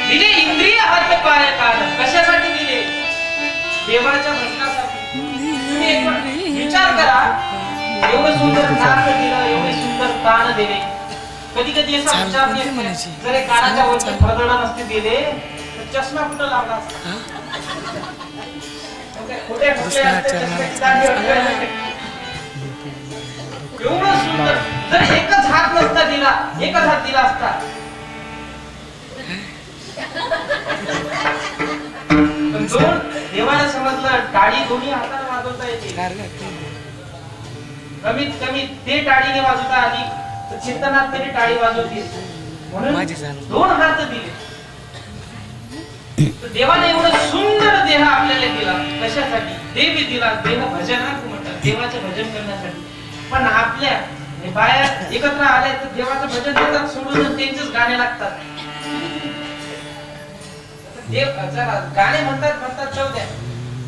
[SPEAKER 1] दिले इंद्रिय हात पाय कान. कशासाठी दिले? देवाच्या भजनासाठी. तुम्ही एक विचार करा, एवढं सुंदर नाक दिलं, एवढे सुंदर कान दिले. कधी कधी असा विचार येतो, जर हे कानाच्या वरती फरदड नसते दिले तर चष्मा कुठं लावला असता? खोटे खोटे असते, चष्म्याची दाढी वगैरे असते. एवढं सुंदर. जर एकच हात नसता दिला, एकच हात दिला असता, पण दोन देवाला समजलं टाळी दोन्ही हाताने वाजवता येते. कमीत कमी ते टाळीने वाजवता आली तर चिंतनात तरी टाळी वाजवतील, म्हणून दोन हात दिले. तर देवाने एवढं सुंदर देह आपल्याला दिला. कशासाठी? देवी दिला देह भजनात म्हणतात, देवाचे भजन करण्यासाठी. पण आपल्या बाया एकत्र आल्या तर देवाचं भजन देतात सोडून त्यांचेच गाणे लागतात. देव जरा गाणे म्हणतात जाऊ द्या.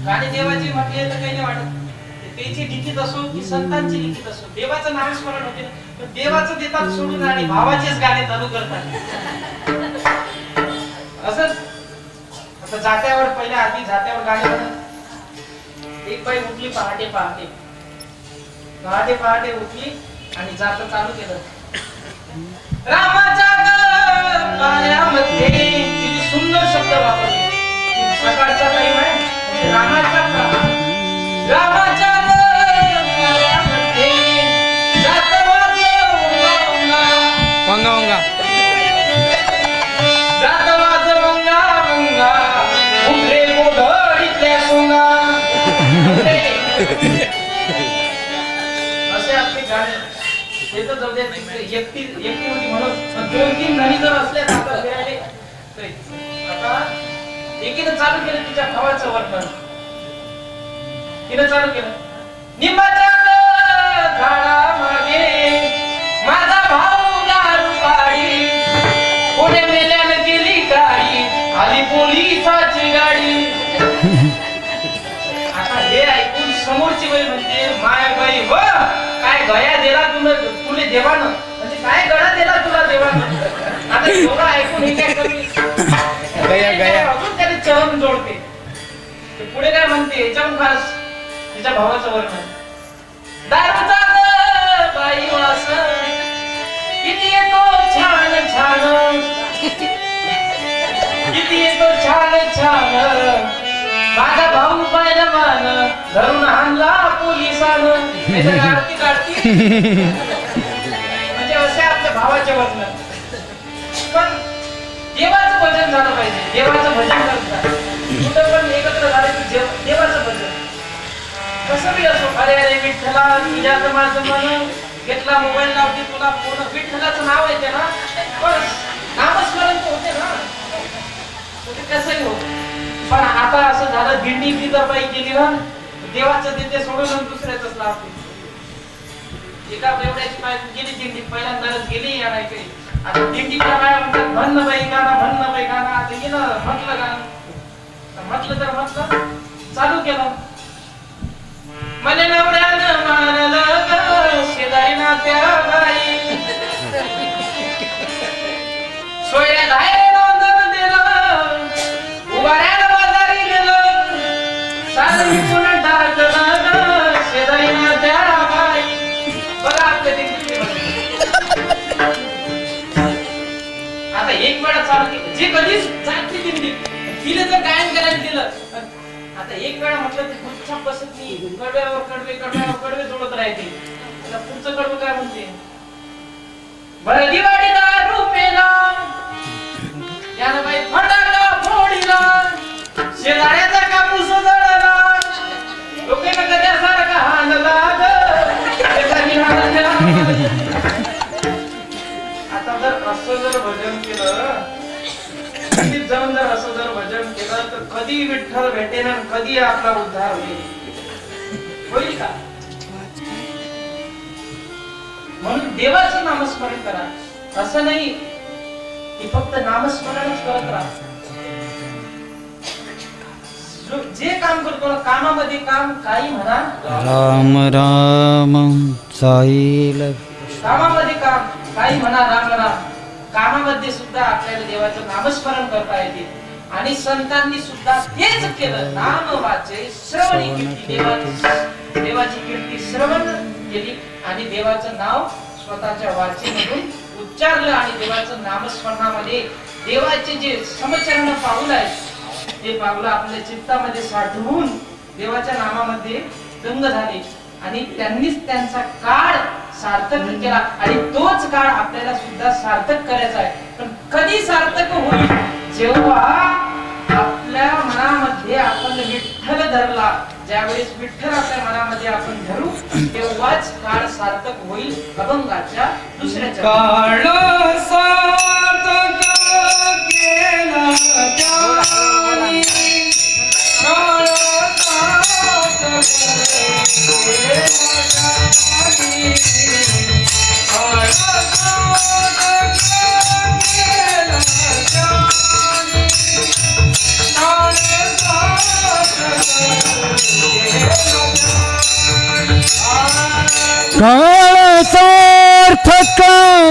[SPEAKER 1] गाणे देवाची म्हटले तर काही नाही वाटत. त्याची लिखित असो की संतांची लिखित असो, देवाचं नामस्मरण होते. पण देवाचं देतात सोडून आणि भावाचेच गाणे चालू करतात. असंच आता जात्यावर पहिल्या आधी जात्यावर गाणे म्हणत. एक बाई उठली पहाटे उठली आणि जात चालू केलं. रामाच्या पायामध्ये किती सुंदर शब्द वापरले. सकाळचा टाइम आहे, रामाच्या पायामध्ये जात
[SPEAKER 2] वंगा
[SPEAKER 1] जात वाज वंगा उठले गोधडीतल्या सोंगा. असे आपले गाणे ते तर जाऊ द्या. एकटी होती म्हणून 2-3 जणी जर असल्या तर आता फिरायले. आता एकीनं चालू केलं तिच्या भावाचं वर्णन. तिनं चालू केलं. निंबाच्या झाडामागे माझा भाऊ दारू पाडी, कोण्या मेल्यानं गेली गाडी, आली पोलिसाची गाडी. आता हे ऐकून समोरची बाई म्हणते, माय बाई व काय गया दिला तुले देवानं, म्हणजे काय गळा दिला तुला देवानं. आता एवढं ऐकून हे काय कमी गया अजून त्याने चरण जोडते. पुढे काय म्हणते, याच्याहून खास तिच्या भावाचं वर्णन. दारूचा बाई वास किती येतो छान छान, किती येतो छान छान, माझा भाऊ पाहिला मान धरून आणला पोलिसानं. काढती म्हणजे असे आपल्या भावाचे वर्णन. पण देवाचं भजन झालं पाहिजे. देवाचं भजन करतात कुठं पण एकत्र झाले की देवाचं भजन कसं बी असो. अरे अरे विठ्ठला तुझ्यात माझं मन, घेतला मोबाईल लावते तुला फोन. विठ्ठलाचं नाव येते ना, पण नामस्मरण होते ना, कसंही हो. पण आता असं झालं दिंडी जर बाई गेली ना देवाचं तिथे सोडून दुसऱ्याच लावते. एका बेवड्याची बाई गेली दिंडीत पहिल्यांदाच गेली या नाही काही. आता दिंडीच्या बाया म्हणतात म्हणणं बाई गाणं आता गेलं म्हटलं गाणं म्हटलं तर म्हटलं चालू केलं. मले नवऱ्यानं मारलं ग शेजारी नात्या बाई सोयऱ्या धाय नोंदन दिलं उभाऱ्यानं बाजारी गेलं सारी पुन्हा टाकलं ग शेजारी नात्या बाई. बघा आपल्या दिंडी आता एक वेळा चालू केलं जे कधीच जाती दिंडी तिला जर गायन करायला दिलं आता एक वेळा म्हटलं ते गुच्छा बसत नाही कडव्यावर कडवे जोडत राहते. त्याला पुढचं कडवं काय म्हणते बरं दिवाळी दारू पेला यानं बाई फटाका फोडीला शेजाऱ्याचा कापूस जळला लोकांना कद्यासारखा हाणला आता जर असं जर भजन केलं जाऊन जर असं जर भजन केलं तर कधी विठ्ठल भेटेन आणि कधी आपला उद्धार होईल का. म्हणून देवाचं नामस्मरण करा असं नाही की फक्त नामस्मरणच करत राहा. जे काम करतो ना कामामध्ये काम काही म्हणा
[SPEAKER 2] राम राम साईल
[SPEAKER 1] कामामध्ये काम काही म्हणा राम राम. कामामध्ये सुद्धा आपल्याला देवाचं नामस्मरण करता येते आणि संतांनी सुद्धा तेच केलं. नाम वाचे श्रवणी कीर्ती देवाची कीर्ती श्रवण केली आणि देवाचं नाव स्वतःच्या वाचेमधून उच्चारलं आणि देवाचं नामस्मरणामध्ये देवाचे जे समचरण पाऊल आहेत ते पाऊल आपल्या चित्तामध्ये साठवून देवाच्या नामामध्ये दंग झाले आणि त्यांनीच त्यांचा काळ सार्थक केला आणि तोच काळ आपल्याला सुद्धा सार्थक करायचा आहे. पण कधी सार्थक होईल जेव्हा आपल्या मनामध्ये आपण विठ्ठल धरला. ज्यावेळेस विठ्ठल आपल्या मनामध्ये आपण धरू तेव्हाच काळ सार्थक होईल. अभंगाच्या दुसऱ्या
[SPEAKER 3] काळ सार्थक केला त्याने काळ सार्थक केला त्याने काळ सार्थक केला त्याने काळ सार्थक
[SPEAKER 2] काळ सार्थक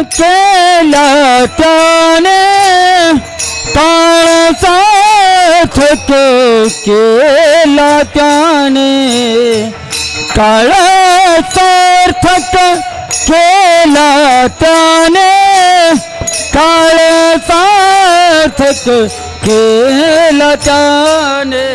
[SPEAKER 2] केला त्याने काळ सार्थक केला त्याने काळ सार्थक केला त्याने काळ सार्थक केला त्याने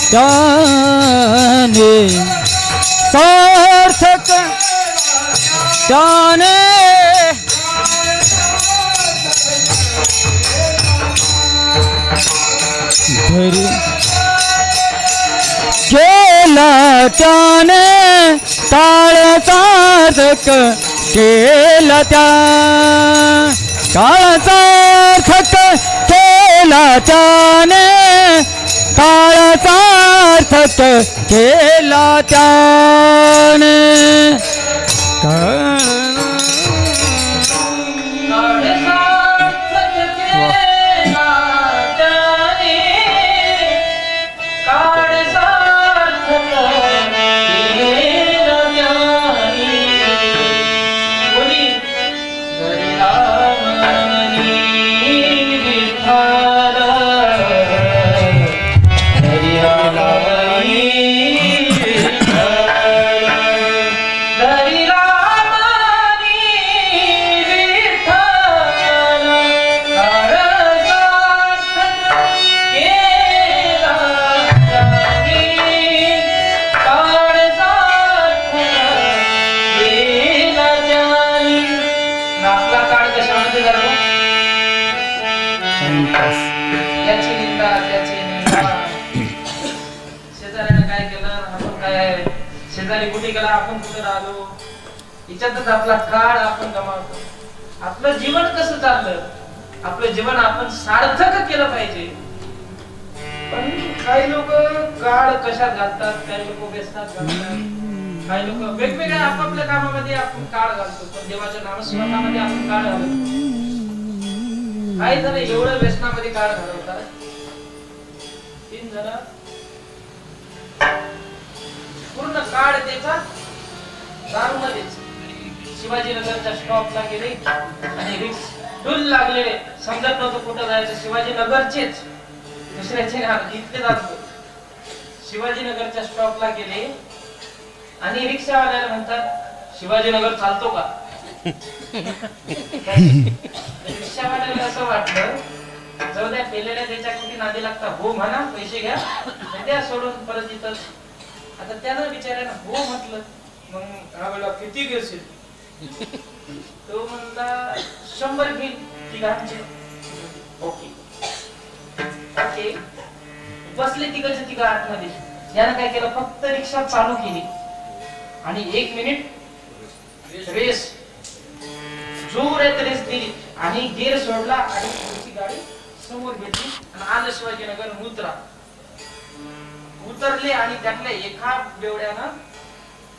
[SPEAKER 2] त्याने सार्थक त्याने धरी केला त्याने काळ सार्थक केला त्या काळ सार्थक केला त्याने काळ सार्थक केला त्याने
[SPEAKER 1] Hare शेजाऱ्याने काय केलं, आपण काय शेजारी कुठे गेला, आपण कुठे राहिलो, याच्यातच आपला काळ आपण गमावतो. आपलं जीवन कसं चाललं, आपलं जीवन आपण सार्थक केलं पाहिजे. पण काही लोक काळ कशात घालतात, काही लोक व्यसनात घालतात, काही लोक वेगवेगळ्या आपापल्या कामामध्ये आपण काळ घालतो, पण देवाच्या नामस्मरणामध्ये आपण काळ घालतो. काही जण एवढं व्यसनामध्ये काळ घालवतात. 3 जण पूर्ण काळ त्याचा दारूमध्येच. शिवाजीनगरच्या स्टॉपला गेले आणि रिक्स डुल लागलेले, समजत नव्हतं कुठं जायचं. शिवाजीनगरचेच, दुसऱ्याचे इथले जातो. शिवाजीनगरच्या स्टॉपला गेले आणि रिक्षावाल्याला म्हणतात, शिवाजीनगर चालतो का? रिक्षावाल्याला असं वाटलं, जाऊ द्या, पेलेल्या त्याच्या कुठे नादी लागता, हो म्हणा, पैसे घ्या, द्या सोडून परत इथं. आता त्यानं बिचाऱ्यानं हो म्हटलं. मग हा बोलला, किती घेशील? तो म्हणला 100 घेईल तिघांचे. Okay okay. बसले तिघांचे तिघा आतमध्ये. यानं काय केलं, फक्त रिक्षा चालू केली आणि 1 मिनिट रेस, जोरात रेस दिली आणि गेअर सोडला आणि पुढची गाडी समोर घेतली आणि आलं शिवाजीनगर. उतरले आणि त्यातल्या एका बेवड्यानं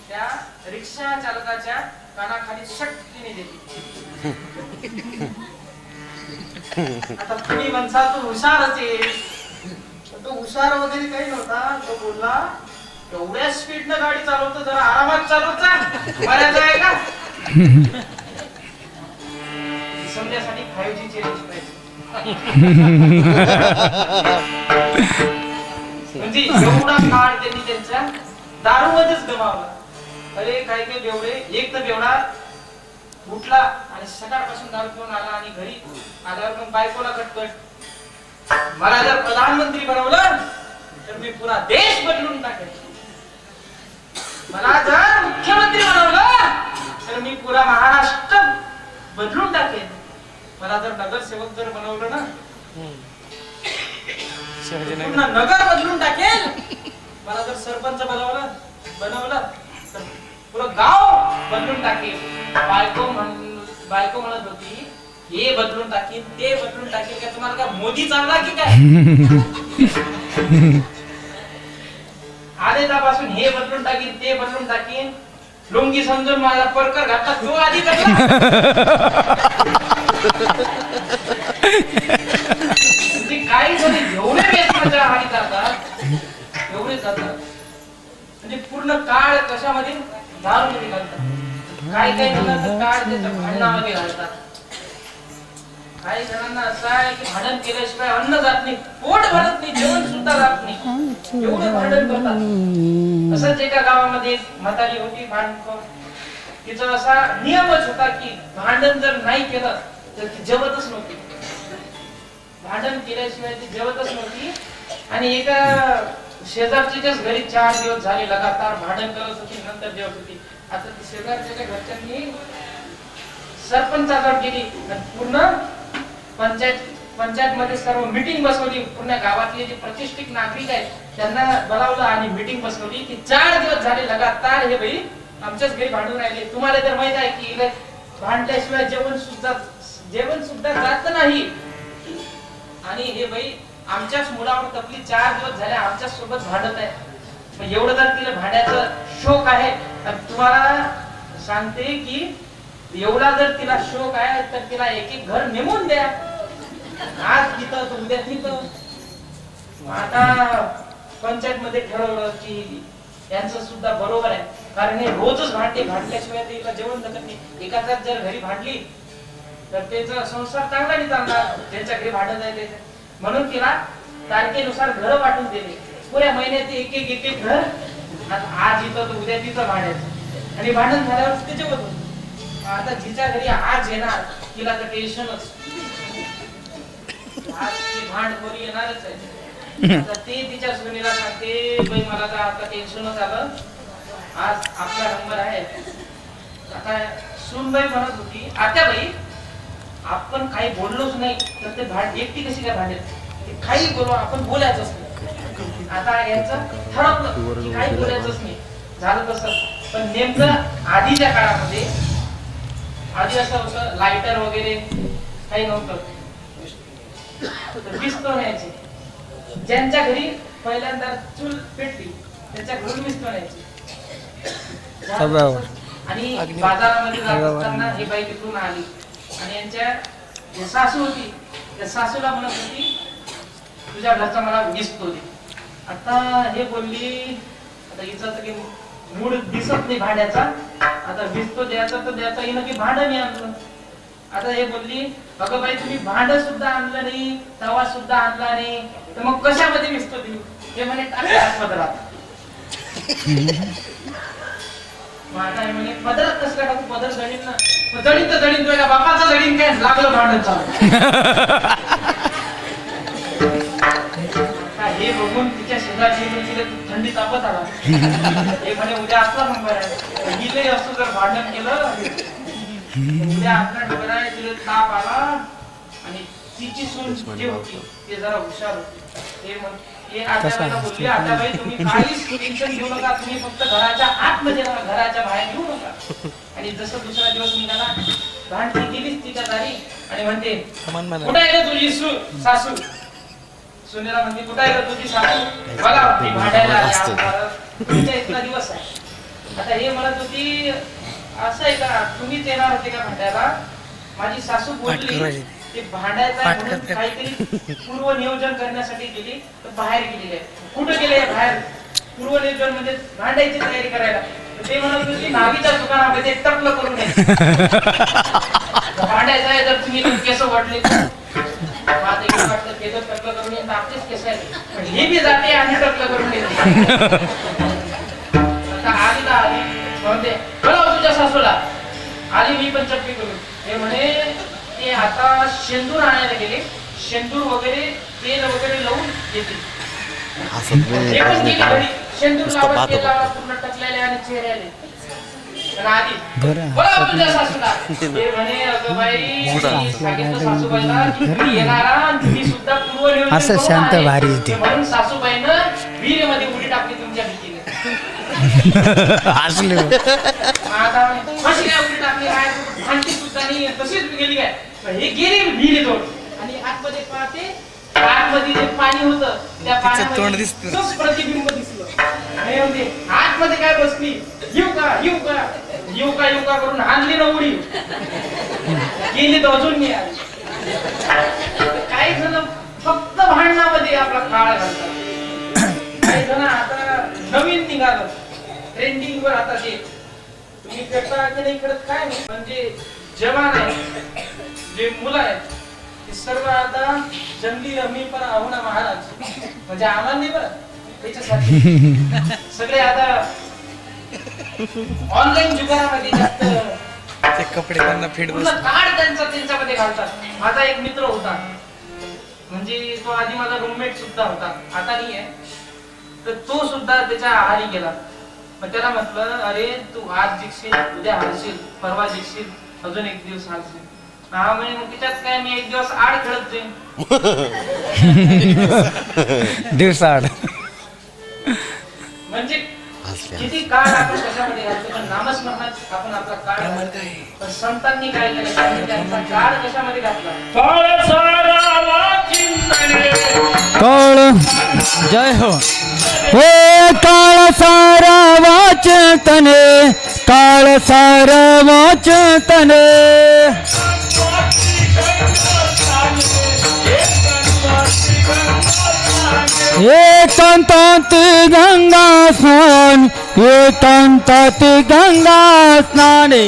[SPEAKER 1] त्या रिक्षा चालकाच्या कानाखाली शक्तीने दिली. आता तुम्ही म्हणसाल तो हुशारच आहे, तो हुशार वगैरे काही नव्हता. तो बोलला, एवढ्या स्पीडनं गाडी चालवतो, जरा आरामात चालवत जा, बऱ्याच आहे का? समजासाठी 5G ची रेंज पाहिजे. म्हणजे एवढा काळ त्यांनी त्यांच्या दारूमध्येच गमावला. अरे काही काही बेवडे, एक तर बेवडा उठला आणि सकाळपासून दारू पिऊन आला आणि घरी आल्यावर पण बायकोला कटकट, मला जर प्रधानमंत्री बनवलं तर मी पुरा देश बदलून टाकेन, मला जर मुख्यमंत्री बनवलं तर मी पुरा महाराष्ट्र बदलून टाकेन, मला जर नगरसेवक जर बनवलं ना पूर्ण नगर बदलून टाकेल, मला जर सरपंच बनवलं तर पुरं गाव बदलून टाकेल. बायको म्हणत होती, हे बदलून टाकेल, ते बदलून टाकेल. का तुम्हाला काय मोदी चालला की काय? आधीपासून हे बदलून टाकीन, ते बदलून टाकीन. लुंगी समजून माझा परकर घातला तो आधी काही जण एवढे व्यसनाच्या आहारी जातात, एवढे जातात. म्हणजे पूर्ण काळ कशामध्ये, दारूमध्ये घालतात. काही जणांना काळ त्याच्या भांडणामध्ये घालतात. काही जणांना असं आहे की भांडण केल्याशिवाय अन्न जात नाही, पोट भरत नाही, जेवण सुद्धा जात नाही, एवढं भांडण करतात. असंच एका गावामध्ये म्हातारी होती भांडखोर. तिचा असा नियमच होता की भांडण जर नाही केलं तर ती जेवतच नव्हती, भांडण केल्याशिवाय ती जेवतच नव्हती. आणि एका शेजारच्याच घरी 4 दिवस झाले लगातार भांडण करत होती, नंतर जेवत होती. आता ती शेजारच्या घरच्यांनी सरपंचाकडे गेली, पूर्ण पंचायत मध्ये सर्व मीटिंग बसवली. पूर्ण गावातले जे प्रतिष्ठित नागरिक आहेत त्यांना बोलावलं आणि मीटिंग बसवली की 4 दिवस झाले लगातार हे बाई आमच्याच घरी भांडून राहिले. तुम्हाला तर माहित आहे की भांडल्याशिवाय जेवण सुद्धा जात नाही, आणि हे बाई आमच्याच मुलावर तपली 4 दिवस झाले आमच्याच सोबत भांडत आहे. मग एवढं जर तिला भांड्याचं शौक आहे तर तुम्हाला सांगते की एवढा जर तिला शौक आहे तर तिला एक घर नेमून द्या, आज तिथं तर उद्या तिथं. आता पंचायत मध्ये ठरवलं की यांचं सुद्धा बरोबर आहे, कारण हे रोजच भांडल्याशिवाय तिला जेवण जगत नाही. एकाच जर घरी भांडली तर त्याचा संसार चांगला नाही चालणार, ज्यांच्या घरी भांडत आहे त्याच्या. म्हणून तिला तारखेनुसार घर वाटून दिले, पुऱ्या महिन्यात एक घर, आज इथं तर उद्या तिथं भांडायचं. आणि भांडण झाल्यावर ते जेवत होत. आता जिच्या घरी आज येणार तिला तर टेन्शनच, आज ती भांडखोरी येणारच आहे. आता ते तिच्या सुनीला सांगते, बाई मला तर आता टेन्शनच आलं, आज आपला नंबर आहे. आता सूनबाई म्हणत होती, आत्याबाई आपण काही बोललोच नाही तर ते एकटी कशी काय भांडेल, काही बोलू आपण बोलायचं असतं. आता यांचं ठरवलं की काही बोलायचंच नाही, झालं तसं. पण नेमकं आधीच्या काळामध्ये आधी असं होतं, लायटर वगैरे काही नव्हतं, विस्तव न्यायचे. ज्यांच्या घरी पहिल्यांदा चूल पेटली त्यांच्या घरून विस्तव न्यायचे. आणि बाजारामध्ये जात असताना ही बाई तिकडून आली आणि यांच्या जी सासू होती त्या सासूला म्हणत होती, तुझ्या घरचा मला विस्तव दे. आता हे बोलली, आता हिचा तर मूड दिसत नाही भाड्याचा, आता विस्तव द्यायचा तर द्यायचा, हिनं की भाडं नाही आणलं. आता हे बोलली, अगं बाई तुम्ही भांड सुद्धा आणलं नाही, तवा सुद्धा आणला नाही, तर मग कशामध्ये विस्तव देऊ? हे म्हणे टाकतात पदरात. मग आता हे म्हणे पदरात कसं काय टाकू, पदर जडीन ना. जडीन तर जडीन, तुझ्या बापाचा जडीन काय, लागलं भांडण चालू. हे बघून तिच्या शेजारची तिला थंडी तापत आला. हे म्हणे उद्या आपला नंबर आहे, हिले असं जर भांडण केलं उद्या आपला नंबर आहे. तिला ताप आला आणि तिची सून जी होती ते जरा हुशार होती. हे आत्याबाईला बोलली, आत्याबाई तुम्ही काहीच टेन्शन घेऊ नका, तुम्ही फक्त घराच्या आतमध्ये राहा, घराच्या बाहेर घेऊ नका. आणि जसं दुसरा दिवस निघाला, भांडती गेलीच तिच्या दारी आणि म्हणते, कुठे आहे तुझी सासू? सुनेला म्हणते, कुठे आहे तुझी सासू? मला भांडायला तुमच्या इथला दिवस आहे. आता हे म्हणत होती, असं आहे का, तुम्हीच येणार होते का भांडायला? माझी सासू बोलली ते भांडायचा काहीतरी पूर्व नियोजन करण्यासाठी गेली, तर बाहेर गेलेली आहे. कुठं गेले बाहेर? पूर्व नियोजन म्हणजे भांडायची तयारी करायला. ते म्हणत होती, नावीच्या दुकानामध्ये टपलं करून भांडायचं आहे, जर तुम्ही केस वाटले टपलं करून येत आपलेच केस आहे, हे बी जाते आणि टपलं करून येते. आता आलीला आली म्हणते, बोलाव तुझ्या सासूला. आली मी पण चटणी करून. हे म्हणे ते आता शेंदूर आणायला गेले, शेंदूर वगैरे तेल वगैरे लावून येते. शेंदूर लावून तेल लावा पूर्ण टकलेले आणि चेहऱ्याले. आधी बोलाव तुझ्या सासूला. हे म्हणे, अगं बाई सांगितलं सासूबाईला की तुम्ही येणारा आणि तुम्ही सुद्धा पूर्व नियोजन
[SPEAKER 2] असं
[SPEAKER 1] करून
[SPEAKER 2] शांत
[SPEAKER 1] आले.
[SPEAKER 2] भारी येते.
[SPEAKER 1] म्हणून सासूबाईनं विहिरीमध्ये उडी टाकली तुमच्या भीतीने.
[SPEAKER 2] हसले
[SPEAKER 1] आता कशी काय उडी टाकली, काय भांडती सुद्धा नाही, तशीच गेली काय. हे गेली विहिरीजवळ आणि आतमध्ये पाहते, आतमध्ये जे पाणी होतं त्या पाण्यामध्ये तोच प्रतिबिंब दिसलं. आणि म्हणते, आतमध्ये काय बसली, येऊ का येऊ का येऊ का येऊ का करून आणली ना उडी, गेली तर अजून नाही आली. काही जण फक्त भांडणामध्ये आपला काळ घालतात. काही जण आता नवीन निघालं ट्रेंडिंग वर, आता ते तुम्ही करता की नाही करत काय नाही, म्हणजे जवान आहे जे मुलं आहेत ते सर्व आता जंगली रमी पर आहुना महाराज, म्हणजे आम्हाला नाही बरं त्याच्यासाठी सगळे आता ऑनलाईन जुगारामध्ये जास्त
[SPEAKER 3] ते कपडे त्यांना फिट
[SPEAKER 1] कार्ड त्यांच्यामध्ये घालतात. माझा एक मित्र होता, म्हणजे तो आधी माझा रूममेट सुद्धा होता, आता नाही आहे. तर तो सुद्धा त्याच्या आहारी गेला. मग त्याला म्हटलं, अरे तू आज जिंकशील, उद्या हारशील, परवा जिंकशील, अजून एक दिवस हारशील. हा म्हणजे मग त्याच्यात काय, मी एक दिवस आड खेळत जाईन.
[SPEAKER 2] दिवसाआड
[SPEAKER 1] म्हणजे किती काळ आपण कशामध्ये घालतो, पण नामस्मरणात आपण आपला काळ, पण संतांनी काय केलं, त्यांनी त्यांचा काळ कशामध्ये घातला.
[SPEAKER 2] काळ जय हो हे काळ सारा वाचतने, काळ सारा वाचतने. एकांतात गंगा स्नान, एकांतात गंगा स्नाने.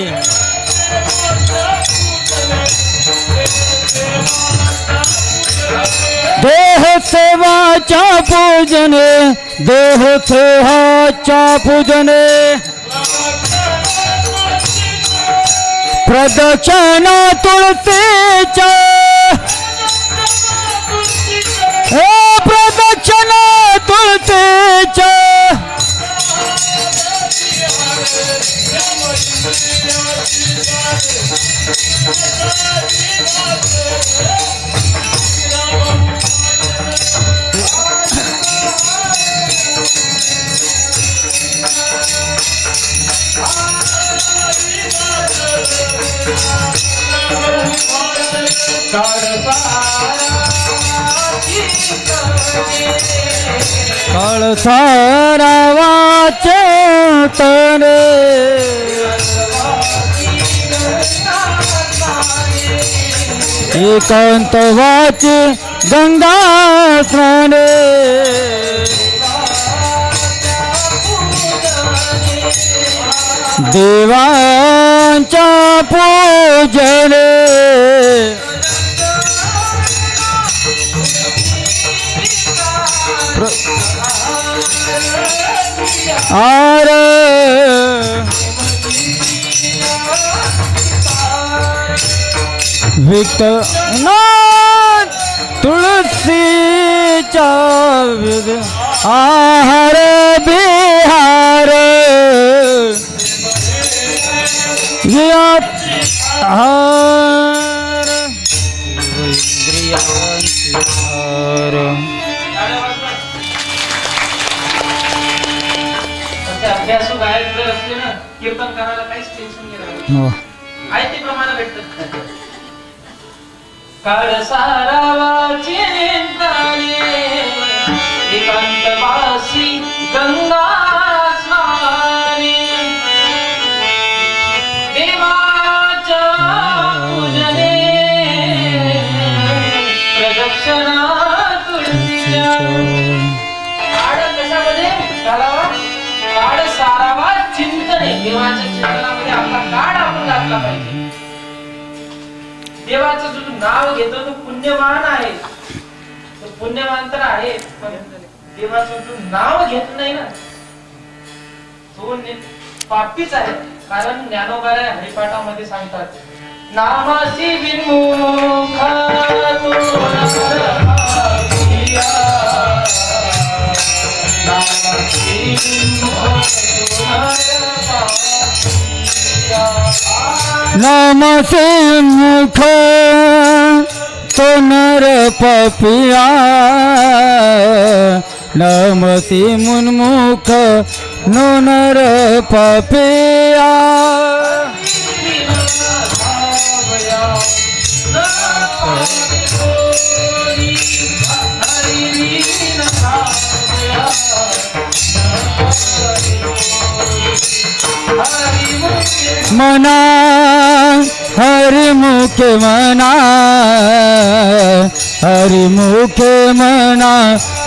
[SPEAKER 2] देह सेवाच्या पूजने, देह सेवाच्या पूजने. प्रदक्षिणा तुळशीच्या, हे प्रदक्षिणा तुळशीच्या. कळसारा वाचतने एकांत वाच गंगा स्नाने देवांच्या पूजने आर विक्त तुळसीच्या विद आहार बिहार हार इंद्रियांची
[SPEAKER 1] अभ्यासू गायक जर असले ना कीर्तन करायला काहीच टेन्शन नाही आहे ते प्रमाण भेटत काळ सारावाची एकांत वासी गंगा स्नानी देवाच्या पूजने प्रदक्षिणा तुळशीच्या काळ कशामध्ये घालावा काळ सारावा चिंतने देवाच्या चिंतनामध्ये आपला काळ आपण घातला पाहिजे देवाचं जो नाव घेतो तो पुण्यवान आहे तो पुण्यवान तर आहे पण देवाचं जो नाव घेत नाही ना तो पापीच आहे कारण ज्ञानोबाराय हरिपाठामध्ये सांगतात नामासी विमुख तो नरपापिया नामासी विमुख तो नरपापिया
[SPEAKER 2] नमसे मुख तो नर पपिया नमसे मुन्मुख नो नर पपिया मना हरि मुखे मना हरि मुखे मना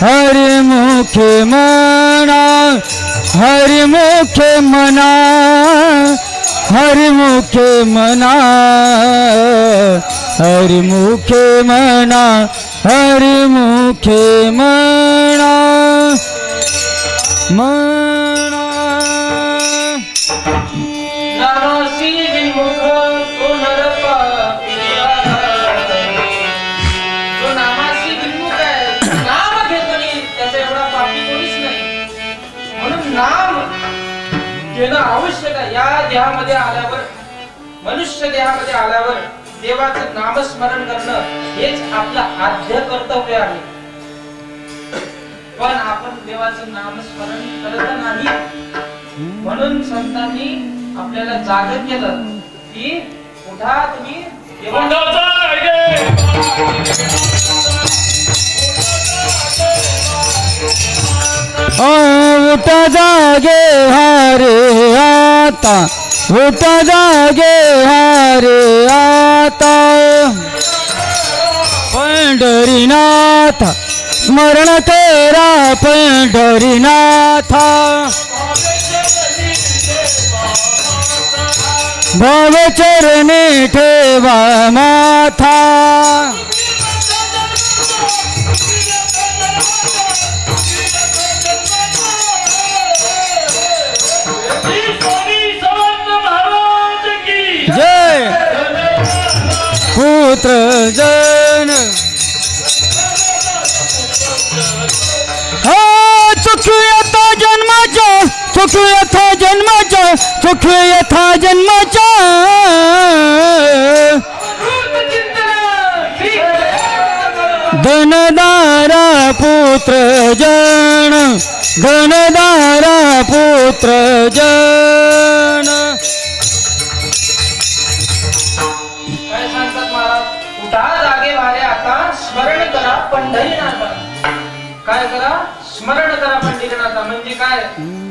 [SPEAKER 2] हरि मुखे मना हरि मुखे मना हरि मुखे मना हरि मुखे मना हरि मुखे मना मना
[SPEAKER 1] नामासी विमुख तो नरपापिया जो नामासी विमुख आहे नाम घेत नाही त्याचा एवढा पापी कोणीच नाही म्हणून नाम घेणं आवश्यक आहे या देहामध्ये आल्यावर मनुष्य देहामध्ये आल्यावर देवाचं नामस्मरण करणं हेच आपलं आद्य कर्तव्य आहे पण आपण देवाचं नामस्मरण करत नाही म्हणून संतांनी आपल्याला जागृत केलं की उठा तुम्ही
[SPEAKER 2] उठ जागे हारे आता उठ जागे हारे आता पंढरीनाथ स्मरण तेरा पंढरीनाथा भाव चरणी ठेवा माथा जय पुत्र जन सुख यथा जन्माचा सुख यथा जन्माचा सुख यथा जन्माचा धनदारा पुत्र जन धनदारा पुत्र जन
[SPEAKER 1] काय सांगतात महाराज उठा जागे काय करा, स्मरण करा पंडितनाथा. म्हणजे काय,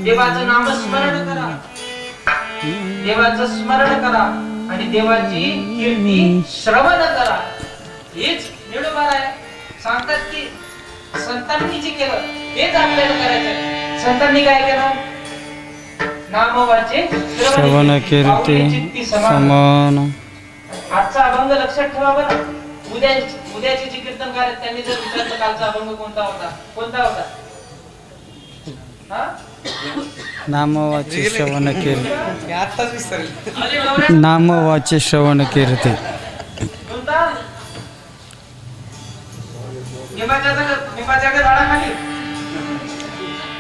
[SPEAKER 1] देवाचं नाम स्मरण करा, देवाचं स्मरण करा आणि देवाची कीर्ती श्रवण करा. हेच निडोबार आहे. सांगतात की संतांनी जे केलं तेच आपल्याला करायचं. संतांनी काय केलं, नामवाचे
[SPEAKER 2] श्रवण कीर्ती समान.
[SPEAKER 1] आजचा अभंग लक्षात ठेवा बरं. उद्याचे जे कीर्तनकार आहेत त्यांनी जर विचारलं कालचा अभंग कोणता होता, कोणता होता, हा?
[SPEAKER 2] नामवाचे श्रवण कीर्ती,
[SPEAKER 3] मी आत्ताच विसरले.
[SPEAKER 2] नामवाचे श्रवण कीर्ती.
[SPEAKER 1] कोणता? निंबाच्या झाडाखाली.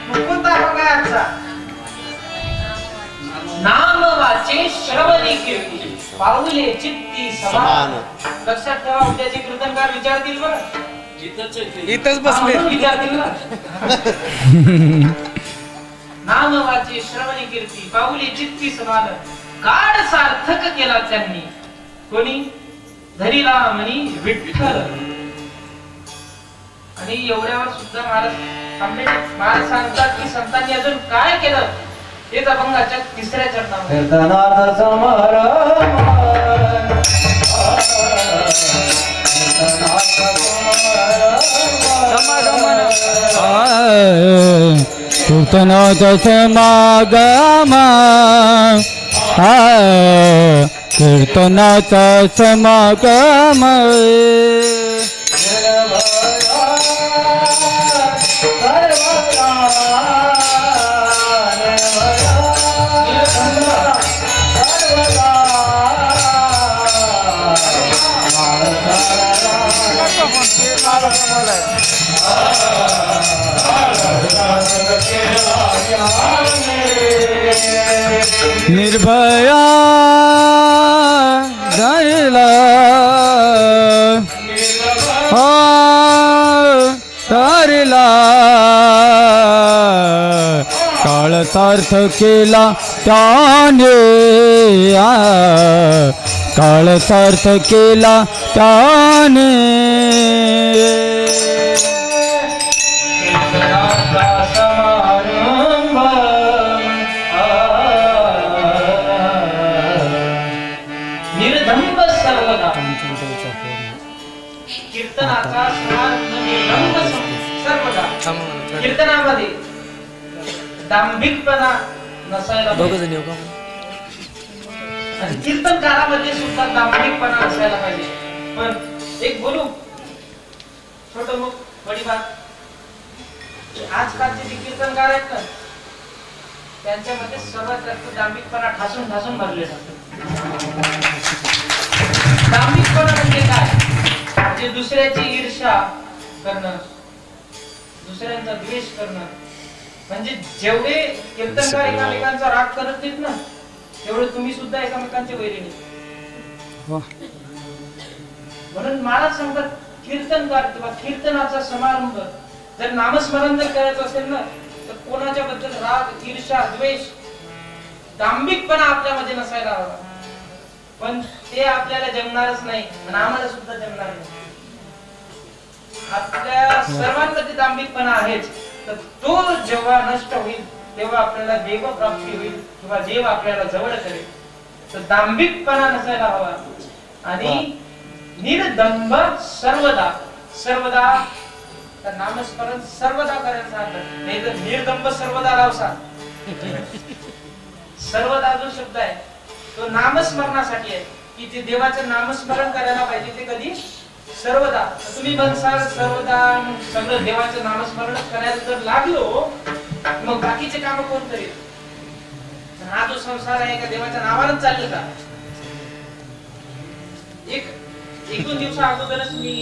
[SPEAKER 1] मग कोणता अभंग आहे आजचा? नामवाचे श्रवणी कीर्ती पाऊले चित्ती समान. लक्षात ठेवा, उद्याचे कीर्तनकार विचारतील बरं,
[SPEAKER 3] इथंच बसले.
[SPEAKER 1] विचारतील ना. नामवाचे श्रवणी कीर्ती पाऊले चित्ती समान. काळ सार्थक केला त्यांनी. कोणी? धरीला म्हणी विठ्ठल. आणि एवढ्यावर सुद्धा महाराज सांगतात की संतांनी अजून काय केलं. हेच अभंगाच्या तिसऱ्या चरणावर.
[SPEAKER 2] कीर्तनाचा समागम, कीर्तनाचा समागम. निर्भया धरला धरला, काळ सार्थ केला त्याने, काळ सार्थ केला त्याने.
[SPEAKER 1] निर्धंब सर्वदा. कीर्तनाचा समारंभ निर्धंब सर्वदा. कीर्तनामध्ये दांभिकपणा नसायला पाहिजे. आणि कीर्तनकारामध्ये सुद्धा दांभिकपणा असायला पाहिजे. पण एक बोलू, छोट मुख बडी बात. आजकालचे जे कीर्तनकार आहेत ना, त्यांच्यामध्ये सर्वात जास्त दांभिकपणा ठासून ठासून भरले जातो. दांभिकपणा म्हणजे काय? म्हणजे दुसऱ्याची ईर्ष्या करणं, दुसऱ्यांचा द्वेष करणं. म्हणजे जेवढे कीर्तनकार एकमेकांचा राग करत नाहीत ना, तेवढे तुम्ही सुद्धा एकमेकांचे वैरी नाही. म्हणून महाराज सांगतात, कीर्तनकार किंवा कीर्तनाचा समारंभ जर नामस्मरण जर करायचं असेल ना, तर कोणाच्या बद्दल राग, ईर्ष्या, द्वेष, दांभिकपणा आपल्यामध्ये नसायला हवा. पण ते आपल्याला जमणारच नाही आणि आम्हाला सुद्धा जमणार नाही. आपल्या सर्वांमध्ये दांभिकपणा आहेच. तर तो जेव्हा नष्ट होईल तेव्हा आपल्याला देव प्राप्ती होईल किंवा देव आपल्याला जवळ करेल. तर दांभिकपणा नसायला हवा. आणि निर्दंभ सर्वदा, सर्वदा नामस्मरण सर्वदा करायला सांगतात. नाही तर निर्दंभ सर्वदा लावसा. सर्वदा जो शब्द आहे तो नामस्मरणासाठी आहे, की ते देवाचं नामस्मरण करायला पाहिजे. ते कधी? सर्वदा. तुम्ही म्हणसाल सर्वदा सगळं देवाचं नामस्मरण करायला जर लागलो, मग बाकीचे काम कोण करेल? हा जो संसार आहे का देवाच्या नावानच चाललं का? एक दोन दिवसा अगोदरच मी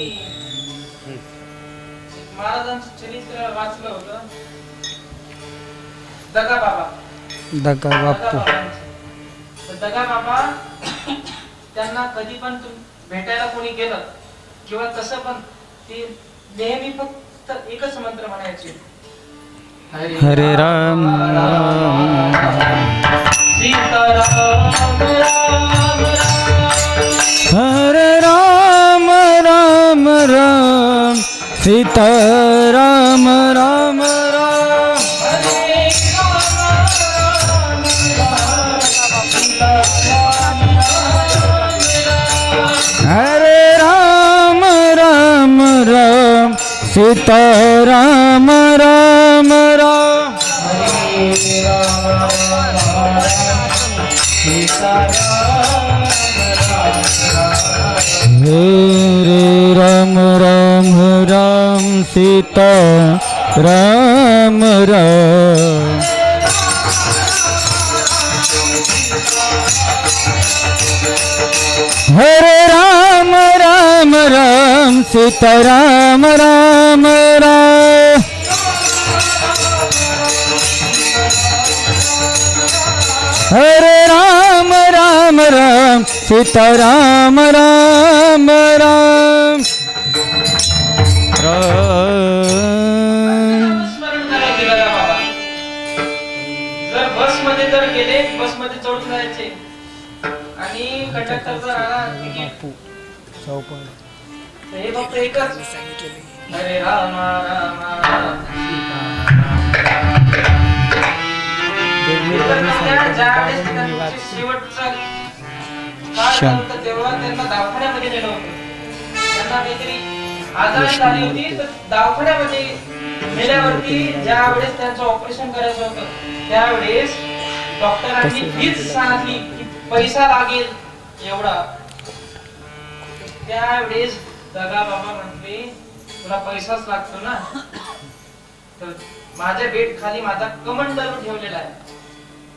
[SPEAKER 1] महाराजांचं चरित्र वाचलं होतं. दगा बाबा,
[SPEAKER 2] दगा बापू.
[SPEAKER 1] दगा बाबा त्यांना कधी पण भेटायला कोणी गेलं किंवा कसं पण, ते नेहमी फक्त एकच मंत्र म्हणायचे,
[SPEAKER 2] हरे राम राम
[SPEAKER 1] सीताराम राम राम,
[SPEAKER 2] हरे राम राम राम सीताराम सीताराम राम राम
[SPEAKER 1] हरे राम सीता राम राम
[SPEAKER 2] हरे राम राम राम सीता राम राम राम हरे राम राम राम सीता राम राम राम
[SPEAKER 1] स्मरण करायचे बघा बाबा. जर बस मध्ये जर गेले, बस मध्ये चढून जायचे आणि कंडक्टर जर आला तिकीट तर हे फक्त एकच हरे राम राम राम ज्यावेळेस त्यांचे शेवटचा काळ होता तेव्हा त्यांना दवाखान्यामध्ये नेलं होतं. त्यांना काहीतरी आजार झाली होती तर दवाखान्यामध्ये नेल्यावरती ज्यावेळेस त्यांचं ऑपरेशन करायचं होतं त्यावेळेस डॉक्टरांनी फीस सांगितली की पैसा लागेल एवढा. त्यावेळेस दगा बाबा म्हटले तुला पैसाच लागतो ना, तर माझ्या बेड खाली माझा कमंडलू ठेवलेला आहे,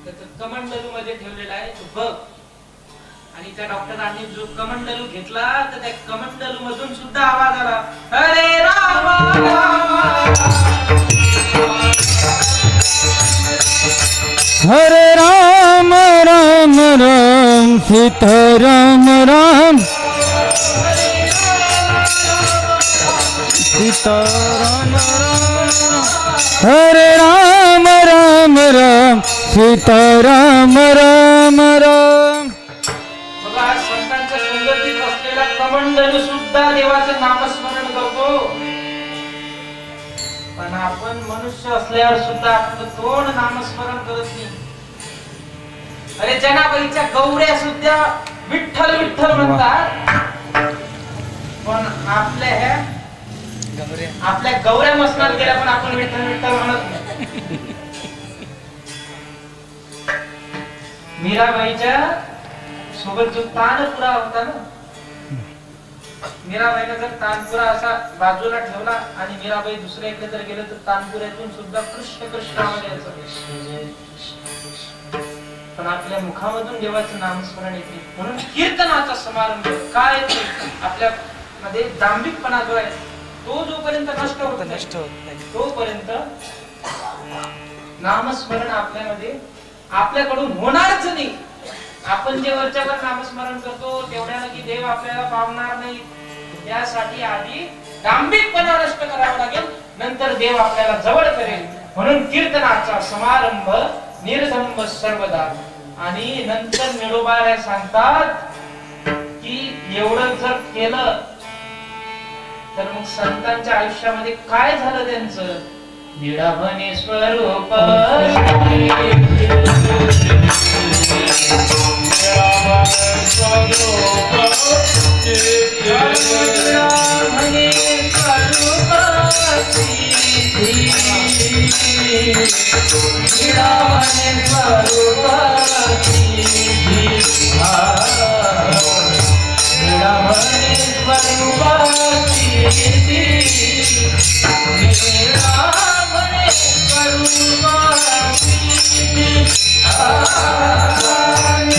[SPEAKER 1] तर कमंडलू मध्ये ठेवलेला आहे तू बघ. आणि त्या डॉक्टरांनी जो कमंडलू घेतला तर त्या कमंडलू मधून सुद्धा आवाज आला हरे राम राम
[SPEAKER 2] हरे राम राम राम सीता राम राम सीता राम राम हरे राम राम राम सीता राम राम राम.
[SPEAKER 1] बघा संतांच्या संगतीत असलेला कमंडलू सुद्धा देवाचं नामस्मरण करतो. पण आपण मनुष्य असल्यावर सुद्धा आपलं तोंड नामस्मरण करत नाही. अरे जनाबाईच्या गौऱ्या सुद्धा विठ्ठल विठ्ठल म्हणतात, पण आपल्या गौऱ्या मसनात गेल्या पण आपण विठ्ठल विठ्ठल म्हणत नाही. मीराबाईच्या सोबत जो तानपुरा होता ना, मीराबाईने जर तानपुरा असा बाजूला ठेवला आणि मीराबाई दुसऱ्या इकडे जर गेलं तर तानपुऱ्यातून सुद्धा कृष्ण कृष्ण आवाज यायचा. पण आपल्या मुखामधून देवाचं नामस्मरण येते. म्हणून कीर्तनाचा समारंभ काय आपल्या मध्ये दांभिकपणा जो आहे तो जोपर्यंत नष्ट होत नाही तोपर्यंत नामस्मरण आपल्यामध्ये आपल्याकडून होणारच नाही. आपण जे वरच्यावर नामस्मरण करतो तेवढ्यानं की देव आपल्याला पावणार नाही. त्यासाठी आधी दांभिकपणा नष्ट करावा लागेल, नंतर देव आपल्याला जवळ करेल. म्हणून कीर्तनाचा समारंभ निर्धंब सर्वदा. आणि नंतर निरोबाऱ्या सांगतात की एवढं जर केलं तर मग संतांच्या आयुष्यामध्ये काय झालं त्यांचं. निळाभणे स्वरूप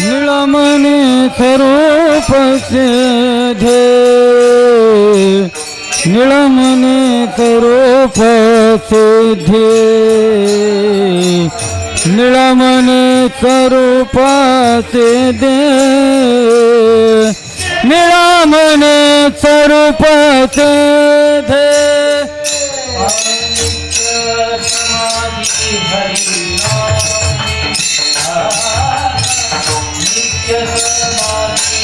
[SPEAKER 2] नीलमणि स्वरूप सिद्धे नीलमणि स्वरूप सिद्धे नीलमणि स्वरूप सिद्धे नीलमणि स्वरूप सिद्धे
[SPEAKER 1] नित्य समाधि